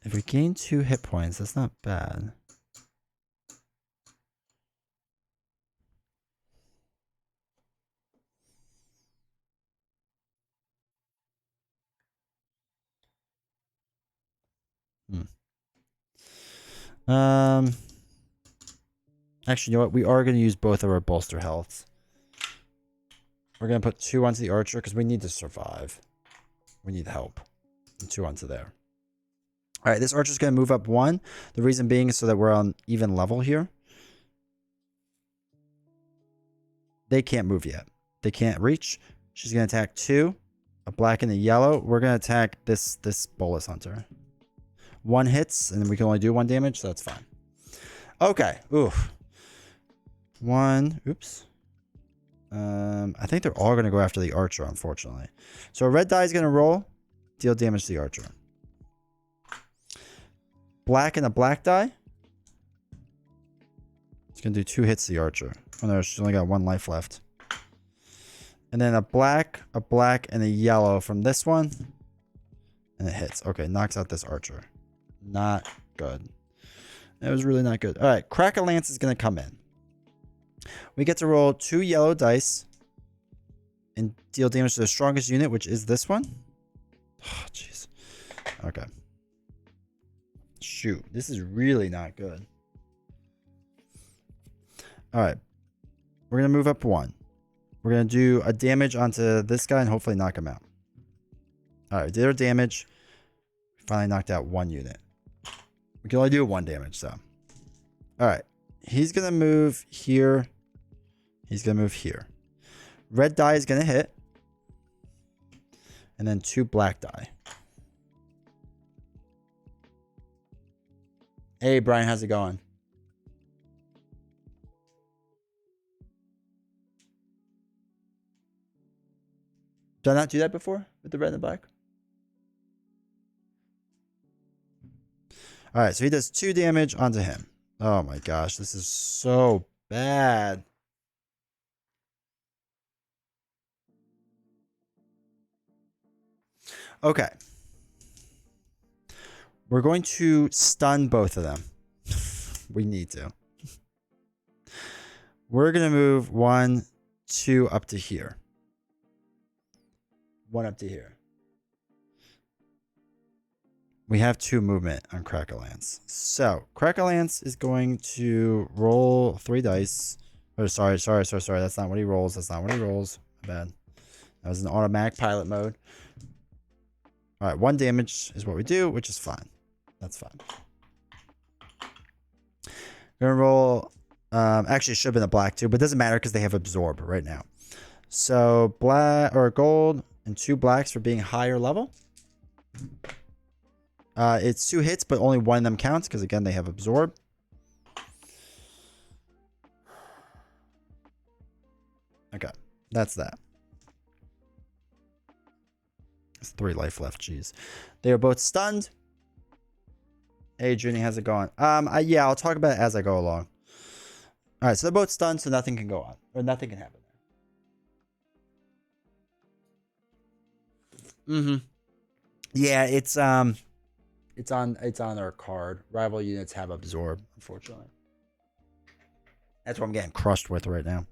If we gain 2 hit points, that's not bad. Actually, you know what? We are going to use both of our bolster healths. We're going to put 2 onto the Archer because we need to survive. We need help. And 2 onto there. All right, this Archer's going to move up 1. The reason being is so that we're on even level here. They can't move yet. They can't reach. She's going to attack 2. A black and a yellow. We're going to attack this Bolus Hunter. 1 hits, and we can only do 1 damage, so that's fine. Okay. Oof. 1. Oops. I think they're all going to go after the Archer, unfortunately. So a red die is going to roll. Deal damage to the Archer. Black and a black die. It's going to do 2 hits to the Archer. Oh no, she's only got 1 life left. And then a black, and a yellow from this one. And it hits. Okay, knocks out this Archer. Not good. That was really not good. All right, Crack-a-Lance is going to come in. We get to roll 2 yellow dice and deal damage to the strongest unit, which is this one. Oh, jeez. Okay. Shoot, this is really not good. All right. We're going to move up 1. We're going to do a damage onto this guy and hopefully knock him out. All right, did our damage. We finally knocked out 1 unit. We can only do 1 damage, so. All right. He's going to move here. He's going to move here. Red die is going to hit. And then 2 black die. Hey, Brian, how's it going? Did I not do that before with the red and the black? All right, so he does 2 damage onto him. Oh my gosh, this is so bad. Okay. We're going to stun both of them. We need to. We're going to move 1, 2 up to here. 1 up to here. We have 2 movement on Crack-a-Lance. So, Crack-a-Lance is going to roll 3 dice. Oh, sorry. That's not what he rolls. My bad. That was an automatic pilot mode. All right, 1 damage is what we do, which is fine. That's fine. Gonna roll. Actually, it should have been a black too, but it doesn't matter because they have absorb right now. So black or gold and 2 blacks for being higher level. It's 2 hits, but only 1 of them counts because again they have absorb. Okay, that's that. There's 3 life left. Jeez, they are both stunned. Hey, Junie, how's it going? Yeah, I'll talk about it as I go along. All right, so they're both stunned, so nothing can go on, or nothing can happen there. Yeah, it's on our card. Rival units have absorb, unfortunately. That's what I'm getting crushed with right now.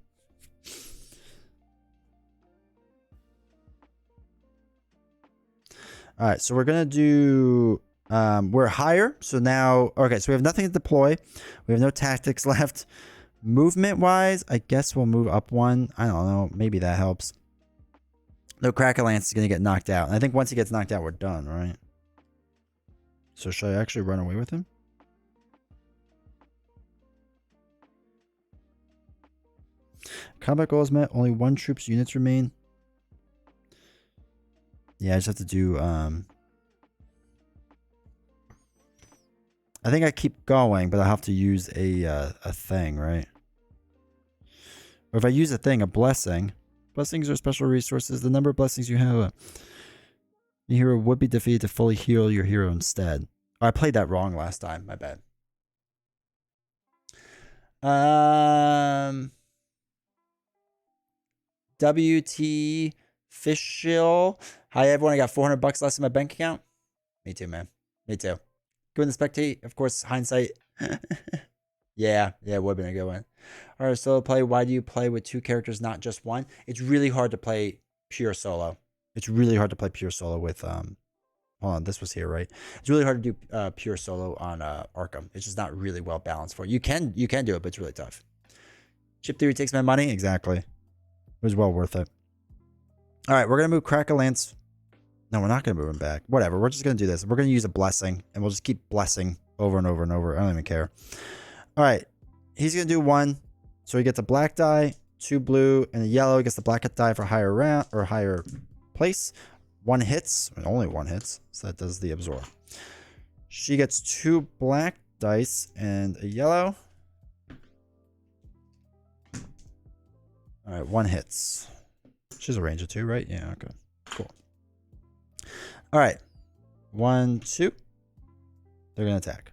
All right, so we're gonna do. We're higher, so now. Okay, so we have nothing to deploy. We have no tactics left. Movement wise, I guess we'll move up 1. I don't know. Maybe that helps. No, Crack-a-Lance is gonna get knocked out. And I think once he gets knocked out, we're done, right? So should I actually run away with him? Combat goal is met. Only 1 troop's units remain. Yeah, I just have to do, I think I keep going, but I have to use a thing, right? Or if I use a thing, a blessing. Blessings are special resources. The number of blessings you have, your hero would be defeated to fully heal your hero instead. Oh, I played that wrong last time. My bad. WT Fishel. Hi, everyone. I got 400 bucks less in my bank account. Me too, man. Me too. Go in the spectate. Of course, hindsight. Yeah, it would have been a good one. All right, solo play. Why do you play with 2 characters, not just one? It's really hard to play pure solo. It's really hard to play pure solo with, hold on, this was here, right? It's really hard to do pure solo on Arkham. It's just not really well balanced for it. You can do it, but it's really tough. Chip theory takes my money. Exactly. It was well worth it. All right, we're going to move Crack-a-Lance. No, we're not going to move him back. Whatever. We're just going to do this. We're going to use a blessing, and we'll just keep blessing over and over and over. I don't even care. All right. He's going to do 1. So he gets a black die, 2 blue, and a yellow. He gets the black die for higher round or higher place. 1 hits. Only 1 hits. So that does the absorb. She gets 2 black dice and a yellow. All right. 1 hits. She's a range of 2, right? Yeah. Okay. Cool. All right. 1, 2. They're going to attack.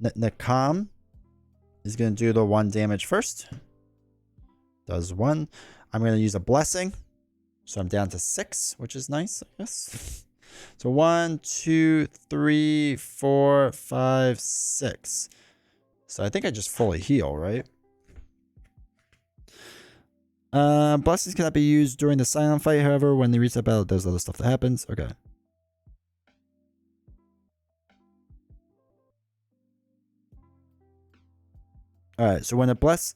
Nakam is going to do the 1 damage first. Does 1. I'm going to use a blessing. So I'm down to 6, which is nice, I guess. So 1, 2, 3, 4, 5, 6. So I think I just fully heal, right? Blessings cannot be used during the silent fight, however, when they reach that battle, there's other stuff that happens. Okay. Alright, so when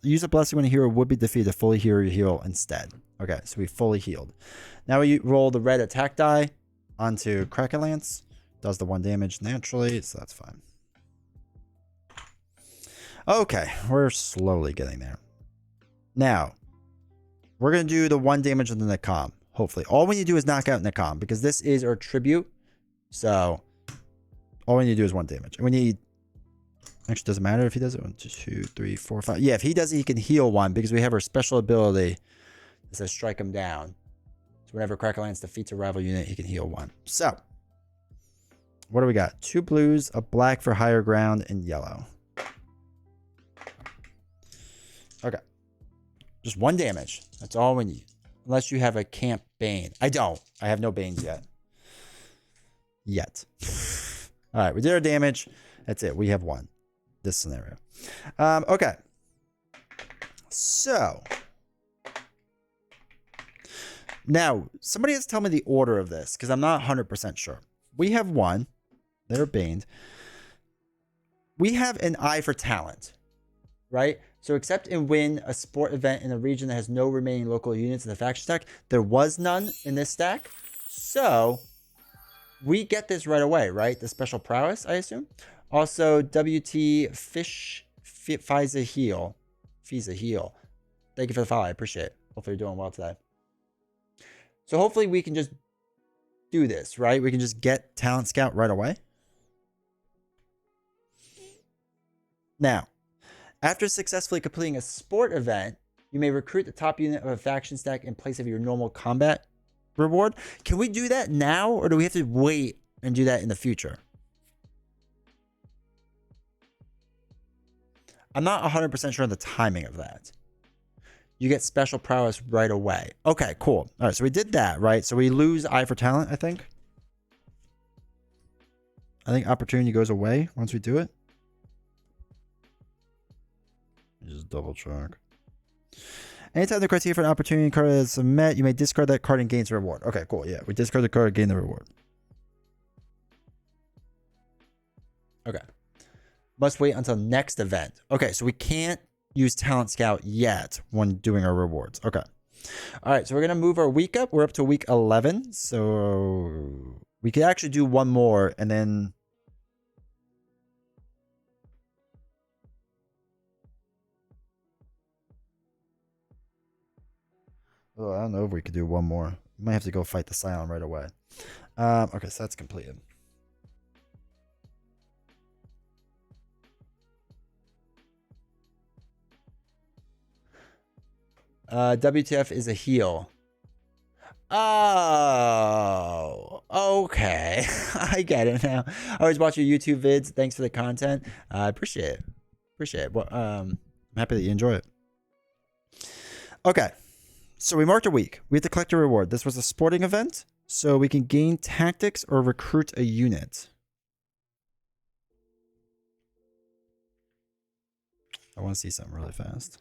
use a blessing when a hero would be defeated, fully heal instead. Okay, so we fully healed. Now we roll the red attack die onto Crack-a-Lance. Does the 1 damage naturally, so that's fine. Okay, we're slowly getting there. Now, we're going to do the 1 damage on the Nakam, hopefully. All we need to do is knock out Nakam, because this is our tribute. So, all we need to do is 1 damage. And we need... Actually, doesn't matter if he does it. 1, 2, 3, 4, 5. Yeah, if he does it, he can heal 1, because we have our special ability that says strike him down. So whenever Crack-a-Lance defeats a rival unit, he can heal 1. So, what do we got? 2 blues, a black for higher ground, and yellow. Okay. Just 1 damage. That's all we need. Unless you have a Camp Bane. I don't. I have no Banes yet. All right, we did our damage. That's it. We have 1. This scenario. Okay. So. Now, somebody has to tell me the order of this, because I'm not 100% sure. We have 1. They're baned. We have an eye for talent. Right? So except and win a sport event in a region that has no remaining local units in the faction stack, there was none in this stack. So we get this right away, right? The special prowess, I assume. Also, WT Fiza Heal. Thank you for the follow. I appreciate it. Hopefully you're doing well today. So hopefully we can just do this, right? We can just get Talent Scout right away. Now, after successfully completing a sport event, you may recruit the top unit of a faction stack in place of your normal combat reward. Can we do that now, or do we have to wait and do that in the future? I'm not 100% sure on the timing of that. You get special prowess right away. Okay, cool. All right, so we did that, right? So we lose Eye for Talent, I think. I think opportunity goes away once we do it. Just double check. Anytime the criteria for an opportunity card is met, you may discard that card and gain the reward. Okay, cool. Yeah, we discard the card and gain the reward. Okay. Must wait until next event. Okay, so we can't use Talent Scout yet when doing our rewards. Okay. All right, so we're going to move our week up. We're up to week 11. So we could actually do 1 more and then... Oh, I don't know if we could do 1 more. You might have to go fight the Scion right away. Okay, so that's completed. WTF is a heal. Oh, okay. I get it now. I always watch your YouTube vids. Thanks for the content. I appreciate it. Appreciate it. Well, I'm happy that you enjoy it. Okay. So we marked a week. We have to collect a reward. This was a sporting event, so we can gain tactics or recruit a unit. I want to see something really fast.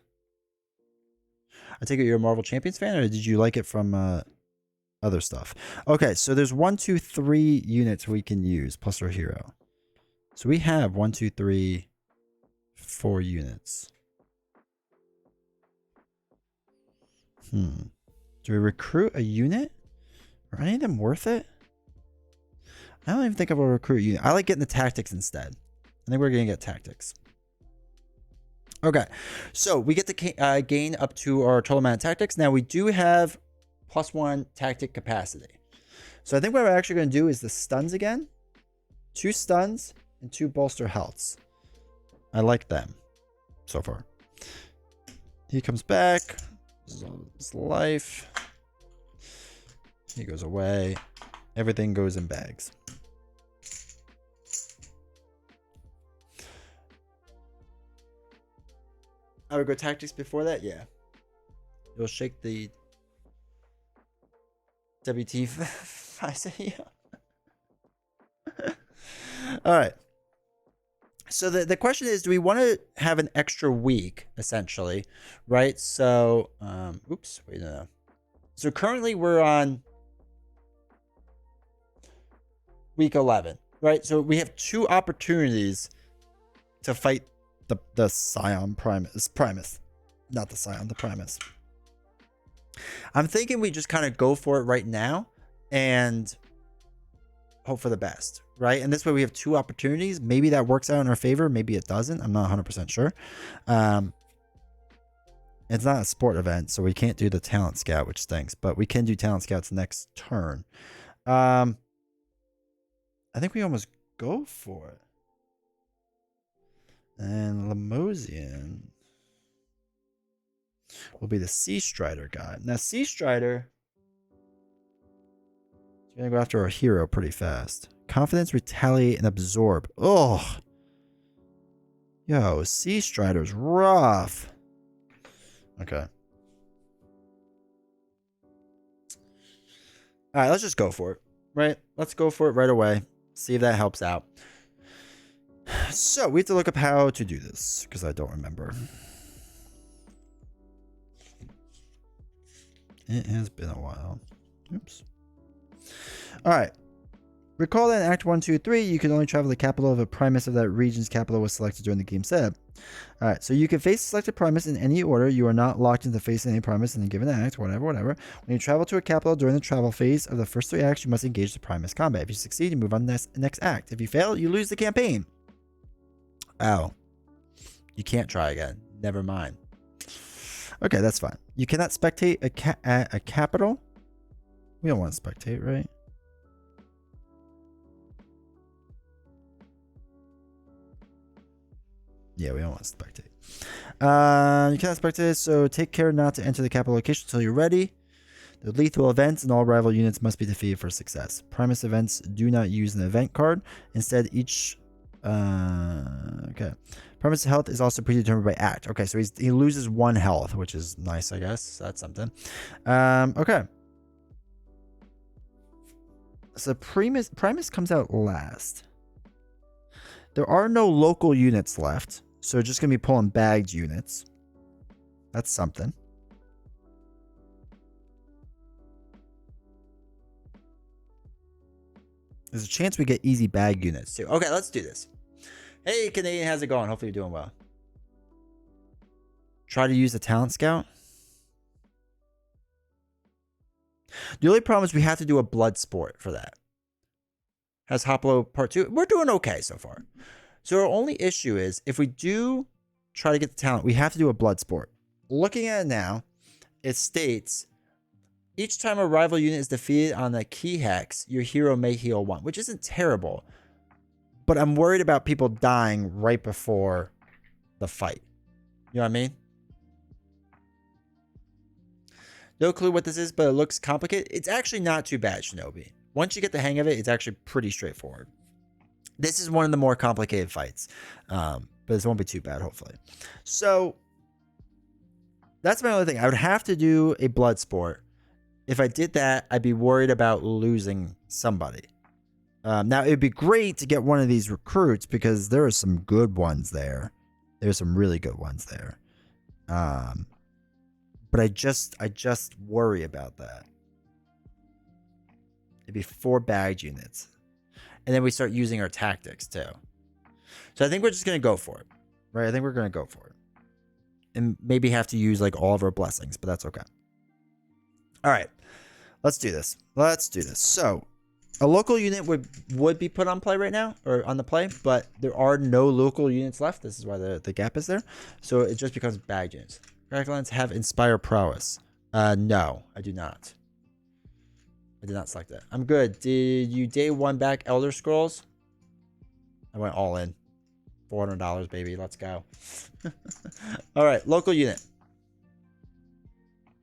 I take it you're a Marvel Champions fan, or did you like it from other stuff? Okay, so there's 1, 2, 3 units we can use plus our hero. So we have 1, 2, 3, 4 units. Do we recruit a unit? Are any of them worth it? I don't even think I will recruit a unit. I like getting the tactics instead. I think we're going to get tactics. Okay, so we get to gain up to our total amount of tactics. Now we do have +1 tactic capacity. So I think what we're actually going to do is the stuns again. 2 stuns and 2 bolster healths. I like them so far. He comes back. This is all his life. He goes away. Everything goes in bags. I would go tactics before that, yeah. You'll shake the WT. I say yeah. All right. So the question is, do we want to have an extra week, essentially, right? So, oops, wait, no. So currently we're on week 11, right? So we have 2 opportunities to fight the Scion Primus. Not the Scion, the Primus. I'm thinking we just kind of go for it right now and hope for the best, right? And this way we have 2 opportunities. Maybe that works out in our favor. Maybe it doesn't. I'm not 100% sure. It's not a sport event, so we can't do the talent scout, which stinks. But we can do talent scouts next turn. I think we almost go for it. And Limosian will be the Sea Strider guy. Now, Sea Strider is going to go after our hero pretty fast. Confidence, Retaliate, and Absorb. Oh. Yo, Sea Strider's rough. Okay. All right, let's just go for it. Right? Let's go for it right away. See if that helps out. So, we have to look up how to do this, because I don't remember. It has been a while. Oops. Alright. Recall that in Act 1, 2, 3, you can only travel the capital of a Primus if that region's capital was selected during the game setup. Alright, so you can face a selected Primus in any order. You are not locked into facing any Primus in a given act, whatever. When you travel to a capital during the travel phase of the first 3 acts, you must engage the Primus combat. If you succeed, you move on to the next act. If you fail, you lose the campaign. Oh. You can't try again. Never mind. Okay, that's fine. You cannot spectate a capital. We don't want to spectate, right? Yeah, we don't want to spectate. You cannot spectate, so take care not to enter the capital location until you're ready. The lethal events and all rival units must be defeated for success. Primus events do not use an event card. Instead, each... okay. Primus health is also predetermined by act. Okay, so he loses 1 health, which is nice, I guess. That's something. Okay. So Primus comes out last. There are no local units left, so we're just going to be pulling bagged units. That's something. There's a chance we get easy bag units too. Okay, let's do this. Hey, Canadian, how's it going? Hopefully you're doing well. Try to use the talent scout. The only problem is we have to do a blood sport for that. Has Hoplo part 2. We're doing okay so far. So our only issue is if we do try to get the talent, we have to do a blood sport. Looking at it now, it states Each time a rival unit is defeated on a key hex, your hero may heal 1, which isn't terrible. But I'm worried about people dying right before the fight. You know what I mean? No clue what this is, but it looks complicated. It's actually not too bad, Shinobi. Once you get the hang of it, it's actually pretty straightforward. This is one of the more complicated fights. But this won't be too bad, hopefully. So, that's my only thing. I would have to do a blood sport. If I did that, I'd be worried about losing somebody. Now, it would be great to get one of these recruits because there are some good ones there. There's some really good ones there. But I just worry about that. It'd be 4 bagged units. And then we start using our tactics too. So I think we're just going to go for it. Right? I think we're going to go for it. And maybe have to use like all of our blessings, but that's okay. All right. Let's do this. Let's do this. So a local unit would be put on play right now, or on the play, but there are no local units left. This is why the gap is there. So it just becomes bagged units. Dragonlance have Inspire Prowess. No, I do not. I did not select that. I'm good. Did you day 1 back Elder Scrolls? I went all in. $400, baby. Let's go. All right. Local unit.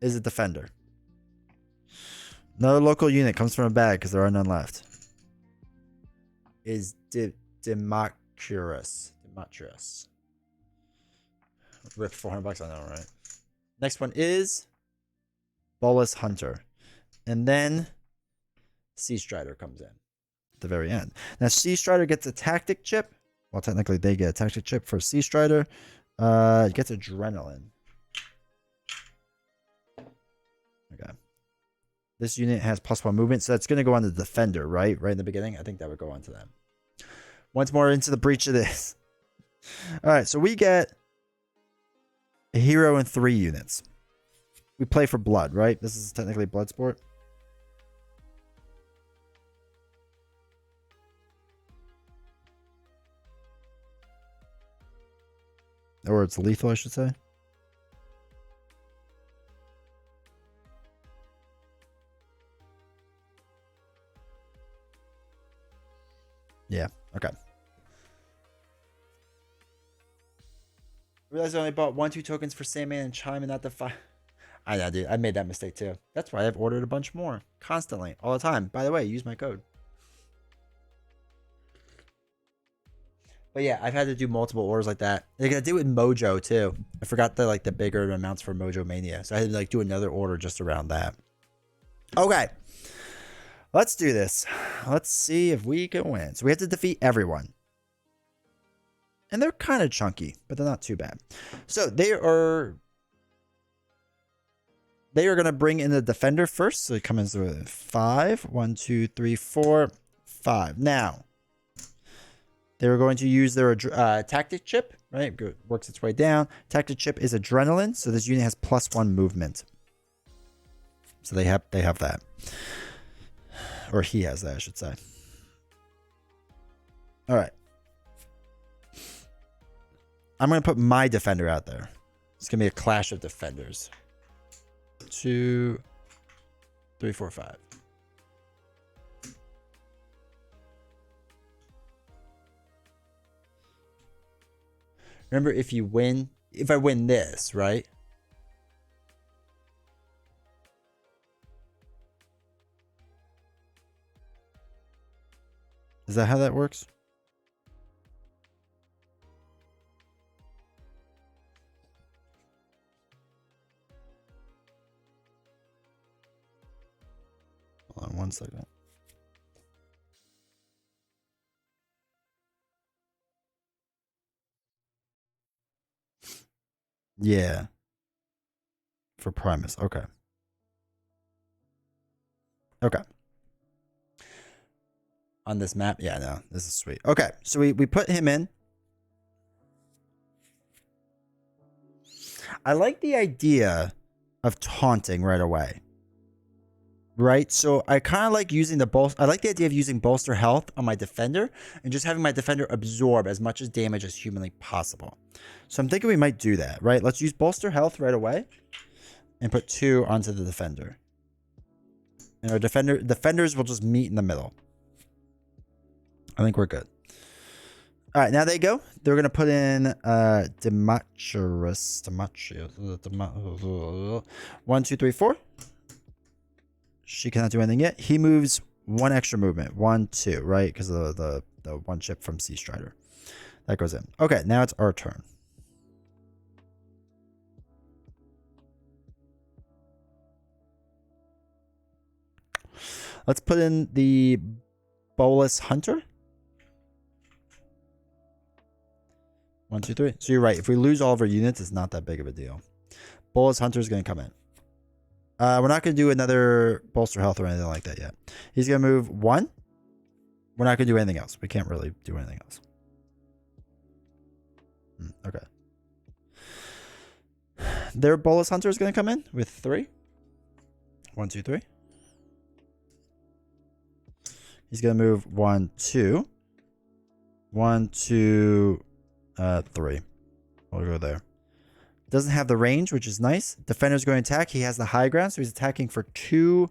Is a defender. No local unit comes from a bag because there are none left. Is Democritus. Rip $400, I know, right? Next one is Bolus Hunter. And then Sea Strider comes in at the very end. Now, Sea Strider gets a tactic chip. Well, technically, they get a tactic chip for Sea Strider. It gets Adrenaline. Okay. This unit has +1 movement, so that's going to go on the Defender, right? Right in the beginning? I think that would go on to them. Once more into the breach of this. All right, so we get a hero and 3 units. We play for blood, right? This is technically blood sport. Or it's lethal, I should say. Yeah, okay. I realized I only bought 1-2 tokens for Sandman and Chime and not the 5. I know, dude. I made that mistake too. That's why I've ordered a bunch more. Constantly. All the time. By the way, use my code. But yeah, I've had to do multiple orders like that. Like I did with Mojo too. I forgot the bigger amounts for Mojo Mania. So I had to do another order just around that. Okay. Let's do this. Let's see if we can win. So we have to defeat everyone. And they're kind of chunky, but they're not too bad. So they are going to bring in the defender first. So it comes with 5. 1, 2, 3, 4, 5. Now, they were going to use their tactic chip, right? Works its way down. Tactic chip is adrenaline. So this unit has +1 movement. So they have that. Or he has that, I should say. All right. I'm going to put my defender out there. It's going to be a clash of defenders. 2, 3, 4, 5. Remember, if I win this, right? Is that how that works? Hold on 1 second. Yeah. For Primus. Okay. Okay. On this map? Yeah, no. This is sweet. Okay. So we put him in. I like the idea of taunting right away. Right? So I kind of like using I like the idea of using bolster health on my defender and just having my defender absorb as much as damage as humanly possible. So I'm thinking we might do that, right? Let's use bolster health right away and put 2 onto the defender. And our defenders will just meet in the middle. I think we're good. All right, now they go. They're gonna put in Democritus. 1, 2, 3, 4. She cannot do anything yet. He moves one extra movement. 1, 2, right? Because of the one chip from Sea Strider. That goes in. Okay, now it's our turn. Let's put in the Bolus Hunter. 1, 2, 3. So you're right. If we lose all of our units, it's not that big of a deal. Bolus Hunter is going to come in. We're not going to do another bolster health or anything like that yet. He's going to move 1. We're not going to do anything else. We can't really do anything else. Okay. Their Bolus Hunter is going to come in with 3. 1, 2, 3. He's going to move 1, 2. 1, 2, 3. We'll go there. Doesn't have the range, which is nice. Defender's going to attack. He has the high ground, so he's attacking for 2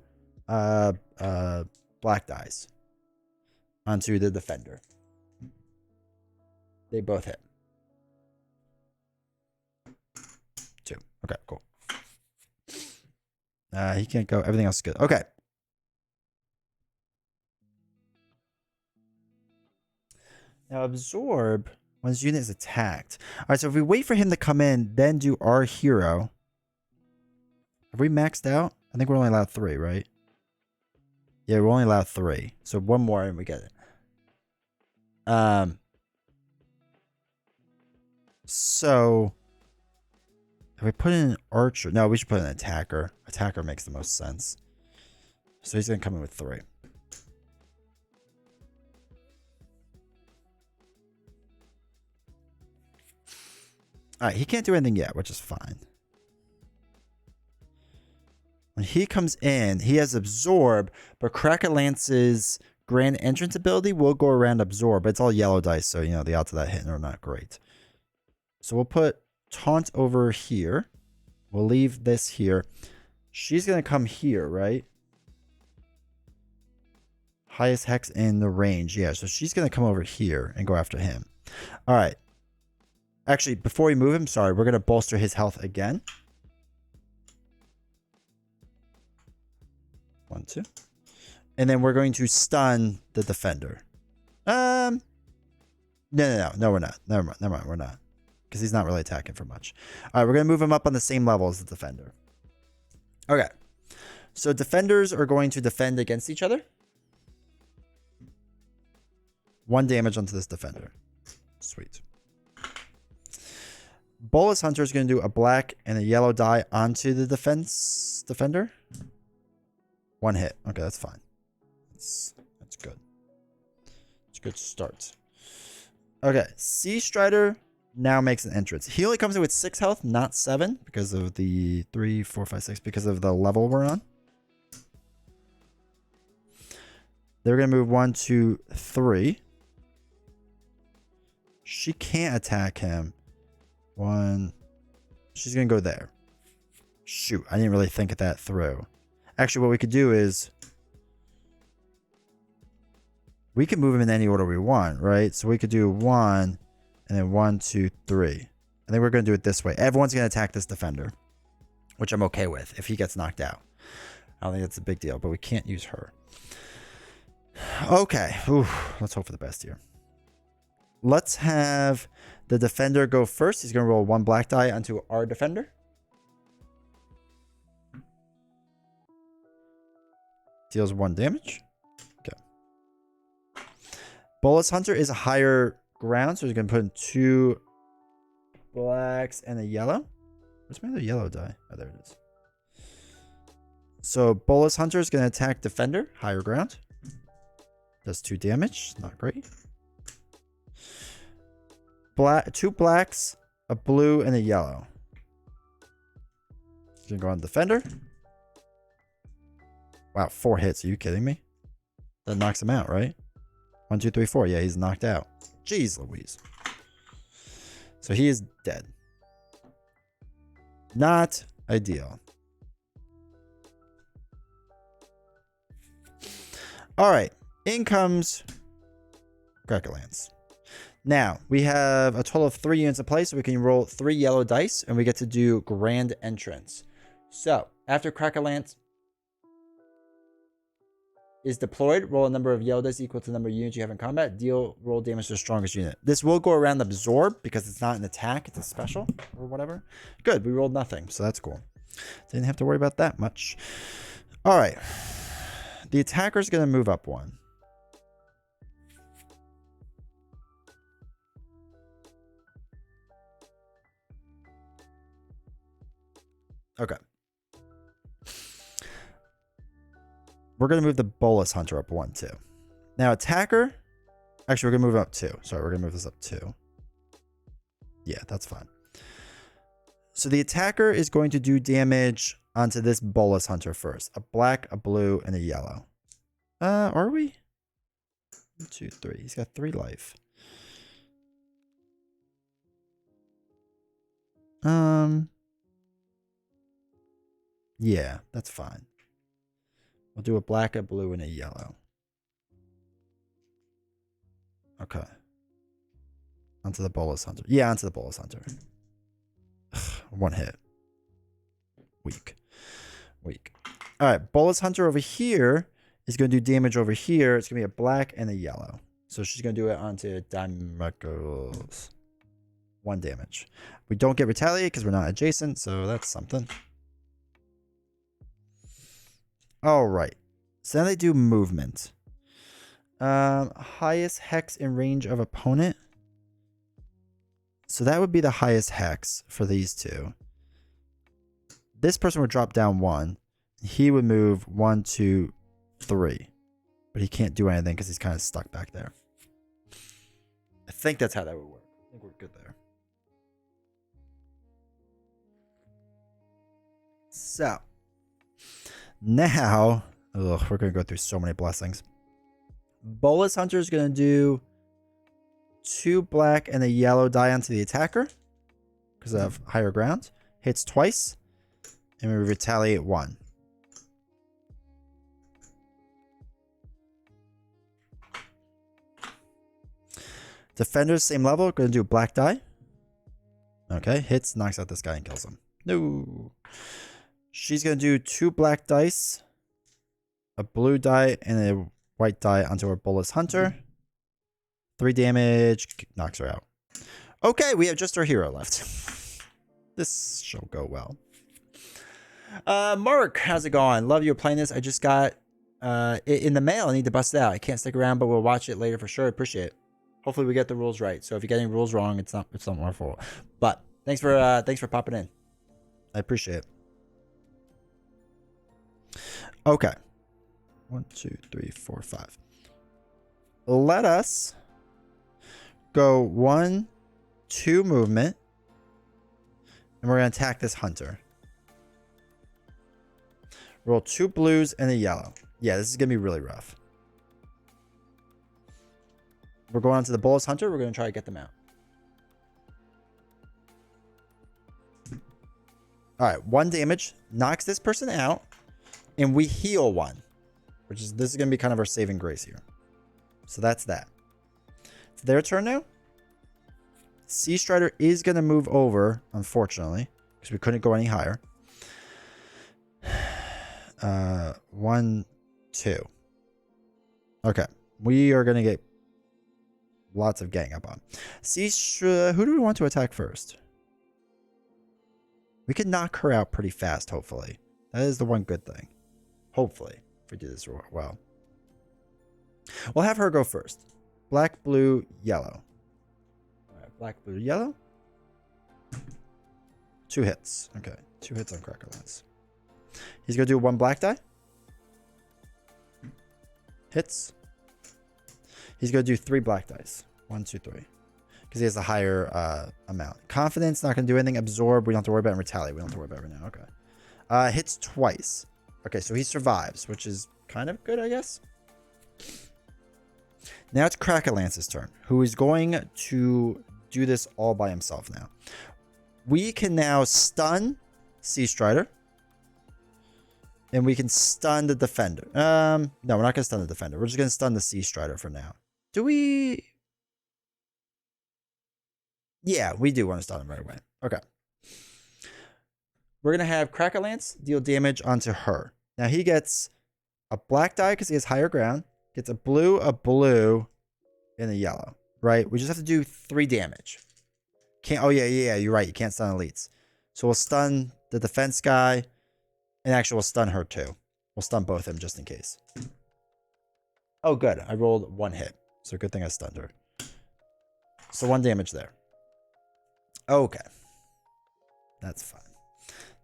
black dice onto the defender. They both hit. 2. Okay, cool. He can't go. Everything else is good. Okay. Now absorb when his unit is attacked. All right, so if we wait for him to come in, then do our hero. Have we maxed out? I think we're only allowed 3, right? Yeah, we're only allowed 3. So 1 more and we get it. So if we put in an archer, no, we should put in an attacker. Attacker makes the most sense. So he's gonna come in with 3. All right, he can't do anything yet, which is fine. When he comes in, he has absorb, but Cracker Lance's grand entrance ability will go around absorb, but it's all yellow dice, so you know the odds of that hitting are not great. So we'll put taunt over here. We'll leave this here. She's gonna come here, right? Highest hex in the range, yeah. So she's gonna come over here and go after him. All right. Actually, before we move him, sorry, we're gonna bolster his health again. 1, 2. And then we're going to stun the defender. No, we're not. Never mind, we're not. Because he's not really attacking for much. All right, we're going to move him up on the same level as the defender. Okay. So defenders are going to defend against each other. 1 damage onto this defender. Sweet. Bolus Hunter is going to do a black and a yellow die onto the defender. 1 hit. Okay, that's fine. That's good. It's a good start. Okay, Sea Strider now makes an entrance. He only comes in with 6 health, not 7, because of the 3, 4, 5, 6, because of the level we're on. They're going to move 1, 2, 3. She can't attack him. 1. She's going to go there. Shoot, I didn't really think of that through. Actually, what we could do is we can move him in any order we want, right? So we could do 1 and then 1, 2, 3. I think we're going to do it this way. Everyone's going to attack this defender, which I'm okay with if he gets knocked out. I don't think that's a big deal, but we can't use her. Okay. Ooh, let's hope for the best here. Let's have the defender go first. He's going to roll 1 black die onto our defender. Deals 1 damage. Okay. Bolus Hunter is a higher ground, so he's going to put in 2 blacks and a yellow. Where's my other yellow die? Oh, there it is. So Bolus Hunter is going to attack defender, higher ground. Does 2 damage. Not great. 2 blacks, a blue, and a yellow. He's going to go on defender. Wow, 4 hits. Are you kidding me? That knocks him out, right? 1, 2, 3, 4. Yeah, he's knocked out. Jeez Louise. So he is dead. Not ideal. All right. In comes Cracker-Lance. Now, we have a total of 3 units of play, so we can roll 3 yellow dice, and we get to do Grand Entrance. So, after Cracker-Lance is deployed, roll a number of yellow dice equal to the number of units you have in combat. Deal roll damage to the strongest unit. This will go around Absorb, because it's not an attack, it's a special, or whatever. Good, we rolled nothing, so that's cool. Didn't have to worry about that much. All right. The attacker's going to move up 1. Okay. We're going to move the Bolus Hunter up 1, too. Now, attacker... Actually, we're going to move up 2. Sorry, we're going to move this up 2. Yeah, that's fine. So the attacker is going to do damage onto this Bolus Hunter first. A black, a blue, and a yellow. Are we? 1, 2, 3. He's got 3 life. Yeah, that's fine. We'll do a black, a blue, and a yellow. Okay. Onto the Bolus Hunter. Yeah, onto the Bolus Hunter. Ugh, 1 hit. Weak. Weak. All right, Bolus Hunter over here is going to do damage over here. It's going to be a black and a yellow. So she's going to do it onto Dimecos. 1 damage. We don't get Retaliate because we're not adjacent, so that's something. All right. So then they do movement. Highest hex in range of opponent. So that would be the highest hex for these two. This person would drop down 1. He would move 1, 2, 3. But he can't do anything because he's kind of stuck back there. I think that's how that would work. I think we're good there. So now, we're going to go through so many blessings. Bolus Hunter is going to do 2 black and a yellow die onto the attacker because of higher ground. Hits twice, and we retaliate 1. Defenders, same level, going to do black die. Okay, hits, knocks out this guy and kills him. No. She's going to do 2 black dice, a blue die, and a white die onto her Bolus Hunter. 3 damage, knocks her out. Okay, we have just our hero left. This shall go well. Mark, how's it going? Love you playing this. I just got it in the mail. I need to bust it out. I can't stick around, but we'll watch it later for sure. Appreciate it. Hopefully we get the rules right. So if you get any rules wrong, it's not my fault. But thanks for popping in. I appreciate it. Okay. 1, 2, 3, 4, 5. Let us go 1, 2 movement. And we're going to attack this hunter. Roll 2 blues and a yellow. Yeah, this is going to be really rough. We're going on to the Bolus Hunter. We're going to try to get them out. All right, 1 damage. Knocks this person out. And we heal 1. This is going to be kind of our saving grace here. So that's that. It's their turn now. Sea Strider is going to move over, unfortunately, because we couldn't go any higher. 1, 2. Okay. We are going to get lots of gang up on. Who do we want to attack first? We can knock her out pretty fast, hopefully. That is the one good thing. Hopefully, if we do this well. We'll have her go first. Black, blue, yellow. All right, black, blue, yellow. 2 hits. Okay, 2 hits on Cracker-Lance. He's going to do 1 black die. Hits. He's going to do 3 black dice. 1, 2, 3. Because he has a higher amount. Confidence, not going to do anything. Absorb, we don't have to worry about. And retaliate, we don't have to worry about right now. Okay. Hits twice. Okay, so he survives, which is kind of good, I guess. Now it's Cracker-Lance's turn, who is going to do this all by himself now. We can now stun Sea Strider. And we can stun the defender. No, we're not going to stun the defender. We're just going to stun the Sea Strider for now. Do we? Yeah, we do want to stun him right away. Okay. We're going to have Cracker Lance deal damage onto her. Now he gets a black die because he has higher ground. Gets a blue, and a yellow. Right? We just have to do 3 damage. Can't. Oh, yeah, you're right. You can't stun elites. So we'll stun the defense guy. And actually, we'll stun her too. We'll stun both of them just in case. Oh, good. I rolled 1 hit. So good thing I stunned her. So 1 damage there. Okay. That's fine.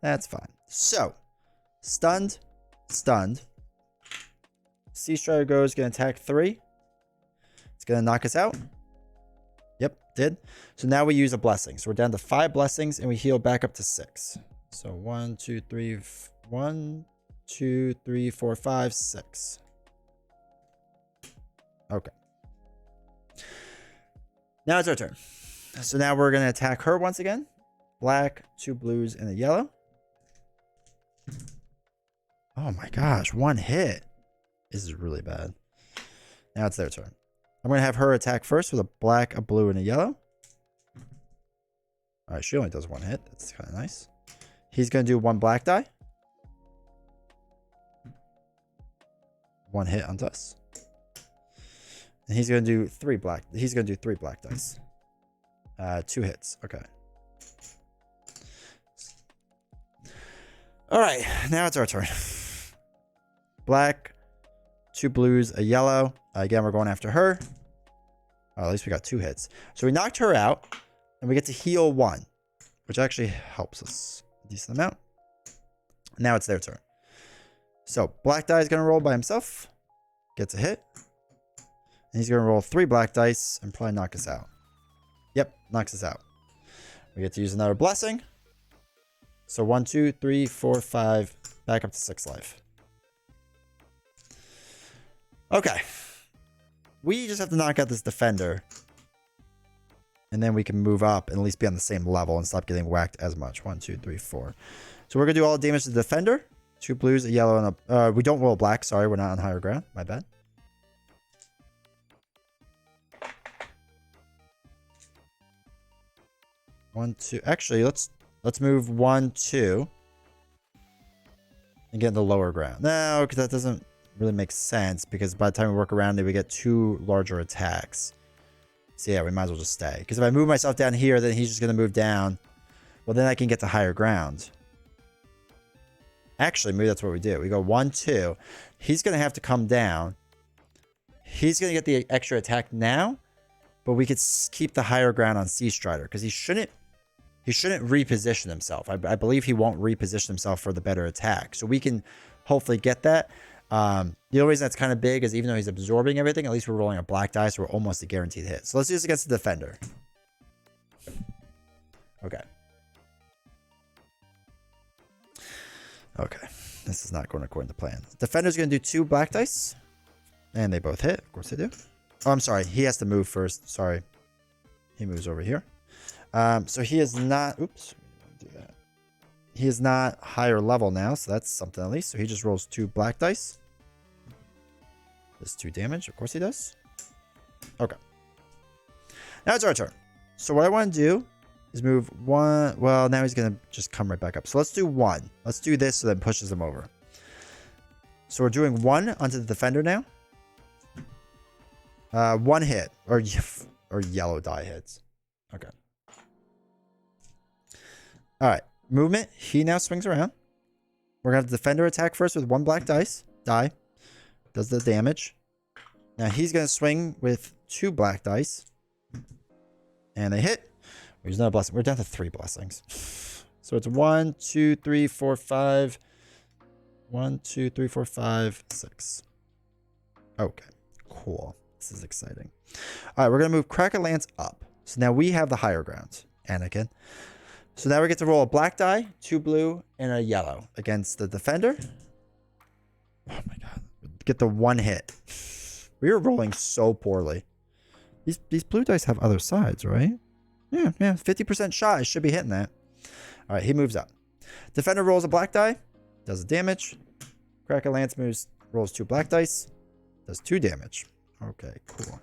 That's fine. So, stunned. Sea Strider goes, going to attack 3. It's going to knock us out. Yep, did. So now we use a blessing. So we're down to 5 blessings and we heal back up to 6. So 1, 2, 3, 1, 2, 3, 4, 5, 6. Okay. Now it's our turn. So now we're going to attack her once again. Black, 2 blues, and a yellow. Oh my gosh, 1 hit. This is really bad. Now it's their turn. I'm going to have her attack first with a black, a blue, and a yellow. All right, she only does 1 hit. That's kind of nice. He's going to do 1 black die. 1 hit onto us. And he's going to do 3 black. He's going to do 3 black dice. 2 hits. Okay. All right, now it's our turn. Black, 2 blues, a yellow. Again, we're going after her. At least we got 2 hits. So we knocked her out, and we get to heal 1, which actually helps us a decent amount. Now it's their turn. So black die is going to roll by himself. Gets a hit. And he's going to roll 3 black dice and probably knock us out. Yep, knocks us out. We get to use another blessing. So 1, 2, 3, 4, 5, back up to 6 life. Okay. We just have to knock out this defender. And then we can move up and at least be on the same level and stop getting whacked as much. 1, 2, 3, 4. So we're going to do all the damage to the defender. 2 blues, a yellow, and a... we don't roll black. Sorry, we're not on higher ground. My bad. One, 2. Actually, let's move 1, 2. And get in the lower ground. No, because that doesn't really make sense. Because by the time we work around it, we get 2 larger attacks. So yeah, we might as well just stay. Because if I move myself down here, then he's just going to move down. Well, then I can get to higher ground. Actually, maybe that's what we do. We go 1, 2. He's going to have to come down. He's going to get the extra attack now. But we could keep the higher ground on Sea Strider. Because he shouldn't reposition himself. I believe he won't reposition himself for the better attack. So we can hopefully get that. The only reason that's kind of big is even though he's absorbing everything, at least we're rolling a black die, so we're almost a guaranteed hit. So let's do this against the defender. Okay. Okay. This is not going according to plan. Defender's going to do 2 black dice. And they both hit. Of course they do. Oh, I'm sorry. He has to move first. Sorry. He moves over here. So he is not... Oops. Do that. He is not higher level now, so that's something at least. So he just rolls 2 black dice. Does 2 damage. Of course he does. Okay. Now it's our turn. So what I want to do is move 1. Well, now he's going to just come right back up. So let's do 1. Let's do this so that it pushes him over. So we're doing 1 onto the defender now. 1 hit. Or yellow die hits. Okay. Alright. Movement. He now swings around. We're going to have the defender attack first with 1 black die. Does the damage. Now he's going to swing with 2 black dice. And they hit. There's another blessing. We're down to 3 blessings. So it's 1, 2, 3, 4, 5. 1, 2, 3, 4, 5, 6. Okay. Cool. This is exciting. All right, we're going to move Cracker Lance up. So now we have the higher ground. Anakin. So now we get to roll a black die, 2 blue, and a yellow against the defender. Oh my god. Get the 1 hit. We are rolling so poorly. These blue dice have other sides, right? Yeah. 50% shot. I should be hitting that. All right, he moves up. Defender rolls a black die. Does the damage. Crack a Lance moves, rolls 2 black dice. Does 2 damage. Okay, cool.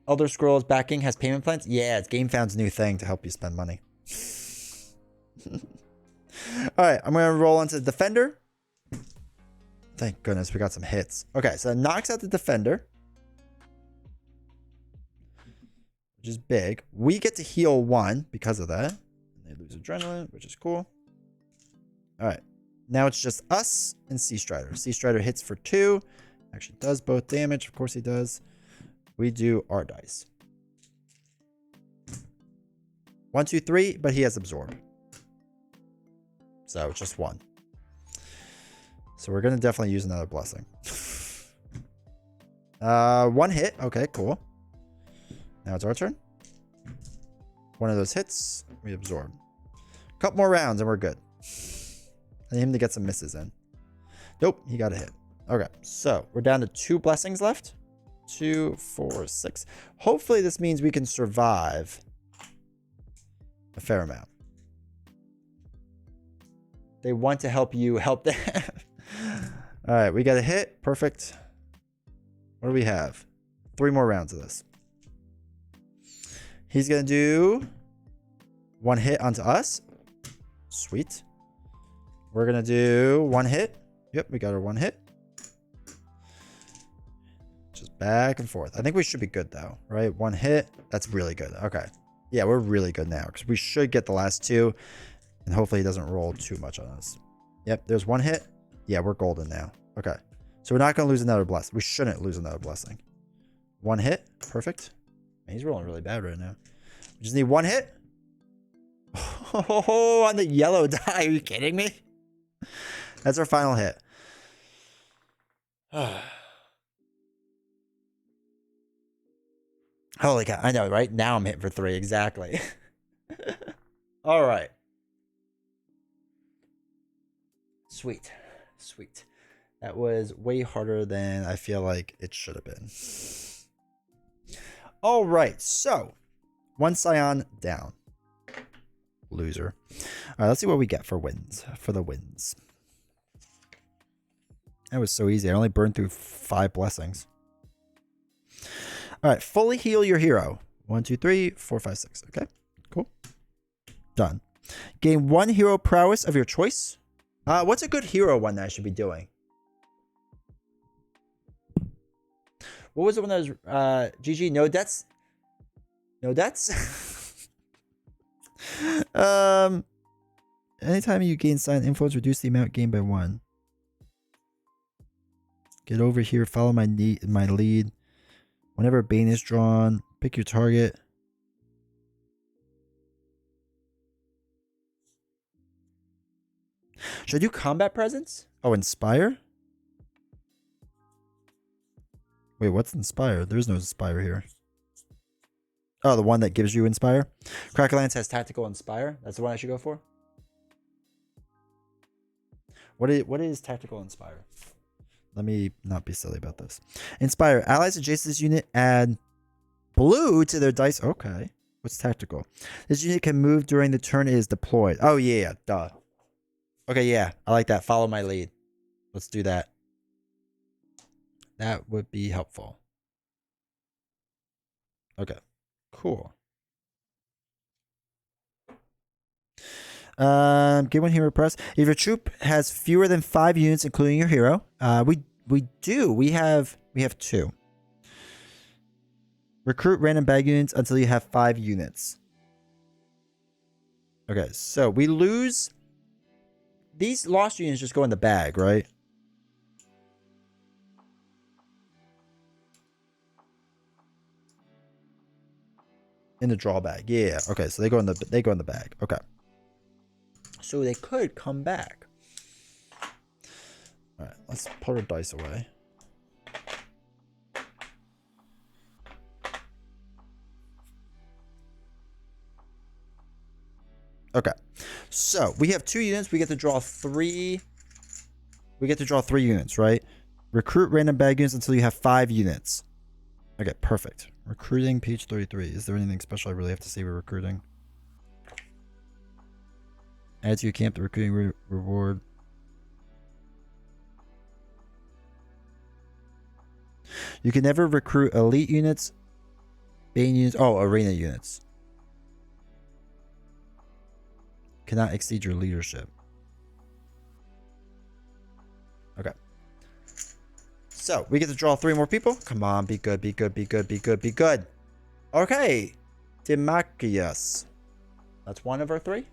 Elder Scrolls backing has payment plans? Yeah, it's GameFound's new thing to help you spend money. Alright, I'm going to roll onto the Defender. Thank goodness we got some hits. Okay, so it knocks out the Defender, which is big. We get to heal 1 because of that. They lose adrenaline, which is cool. Alright, now it's just us and Sea Strider. Sea Strider hits for 2. Actually does both damage. Of course he does. We do our dice. 1, 2, 3, but he has Absorb. So it's just 1. So we're going to definitely use another blessing. 1 hit. Okay, cool. Now it's our turn. 1 of those hits. We absorb. A couple more rounds and we're good. I need him to get some misses in. Nope, he got a hit. Okay, so we're down to 2 blessings left. 2, 4, 6. Hopefully this means we can survive a fair amount. They want to help you help them. All right, we got a hit. Perfect. What do we have? 3 more rounds of this. He's going to do 1 hit onto us. Sweet. We're going to do 1 hit. Yep, we got our 1 hit. Just back and forth. I think we should be good though, right? 1 hit. That's really good. Okay. Yeah, we're really good now because we should get the last 2 and hopefully he doesn't roll too much on us. Yep, there's 1 hit. Yeah, we're golden now. Okay. So we're not going to lose another blessing. We shouldn't lose another blessing. 1 hit. Perfect. Man, he's rolling really bad right now. We just need 1 hit. Oh, on the yellow die. Are you kidding me? That's our final hit. Holy cow. I know, right? Now I'm hitting for 3. Exactly. All right. Sweet. Sweet. That was way harder than I feel like it should have been. All right. So, 1 Scion down. Loser. All right. Let's see what we get for wins. For the wins. That was so easy. I only burned through 5 blessings. All right. Fully heal your hero. 1, 2, 3, 4, 5, 6. Okay. Cool. Done. Gain 1 hero prowess of your choice. What's a good hero one that I should be doing? What was the one that was GG? No debts? No debts? Anytime you gain silent influence, reduce the amount gained by 1. Get over here, follow my lead. Whenever Bane is drawn, pick your target. Should I do combat presence? Oh, inspire? Wait, what's inspire? There's no inspire here. Oh, the one that gives you inspire? Crackle-Lance has tactical inspire. That's the one I should go for? What is tactical inspire? Let me not be silly about this. Inspire. Allies adjacent to this unit add blue to their dice. Okay. What's tactical? This unit can move during the turn it is deployed. Oh, yeah. Duh. Okay, yeah. I like that. Follow my lead. Let's do that. That would be helpful. Okay. Cool. Get 1 hero press. If your troop has fewer than 5 units, including your hero, we do. We have 2. Recruit random bag units until you have 5 units. Okay, so we lose. These lost units just go in the bag, right? In the draw bag. Yeah. Okay, so they go in the bag. Okay. So they could come back. All right, let's put our dice away. Okay. So, we have 2 units. We get to draw 3. We get to draw 3 units, right? Recruit random bag units until you have 5 units. Okay, perfect. Recruiting, page 33. Is there anything special I really have to say with recruiting? Add to your camp the recruiting reward. You can never recruit elite units, Bane units. Oh, arena units. Cannot exceed your leadership. Okay. So, we get to draw 3 more people. Come on, be good, be good, be good, be good, be good. Okay. Timotheus. That's 1 of our 3.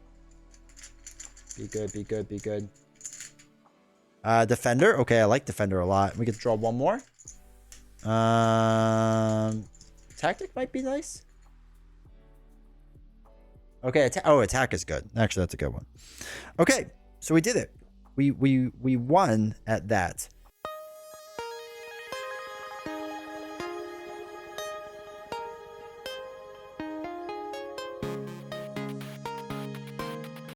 Be good, be good, be good. Defender. Okay, I like Defender a lot. We get to draw 1 more. Tactic might be nice. Okay, attack is good. Actually, that's a good one. Okay, so we did it. We won at that.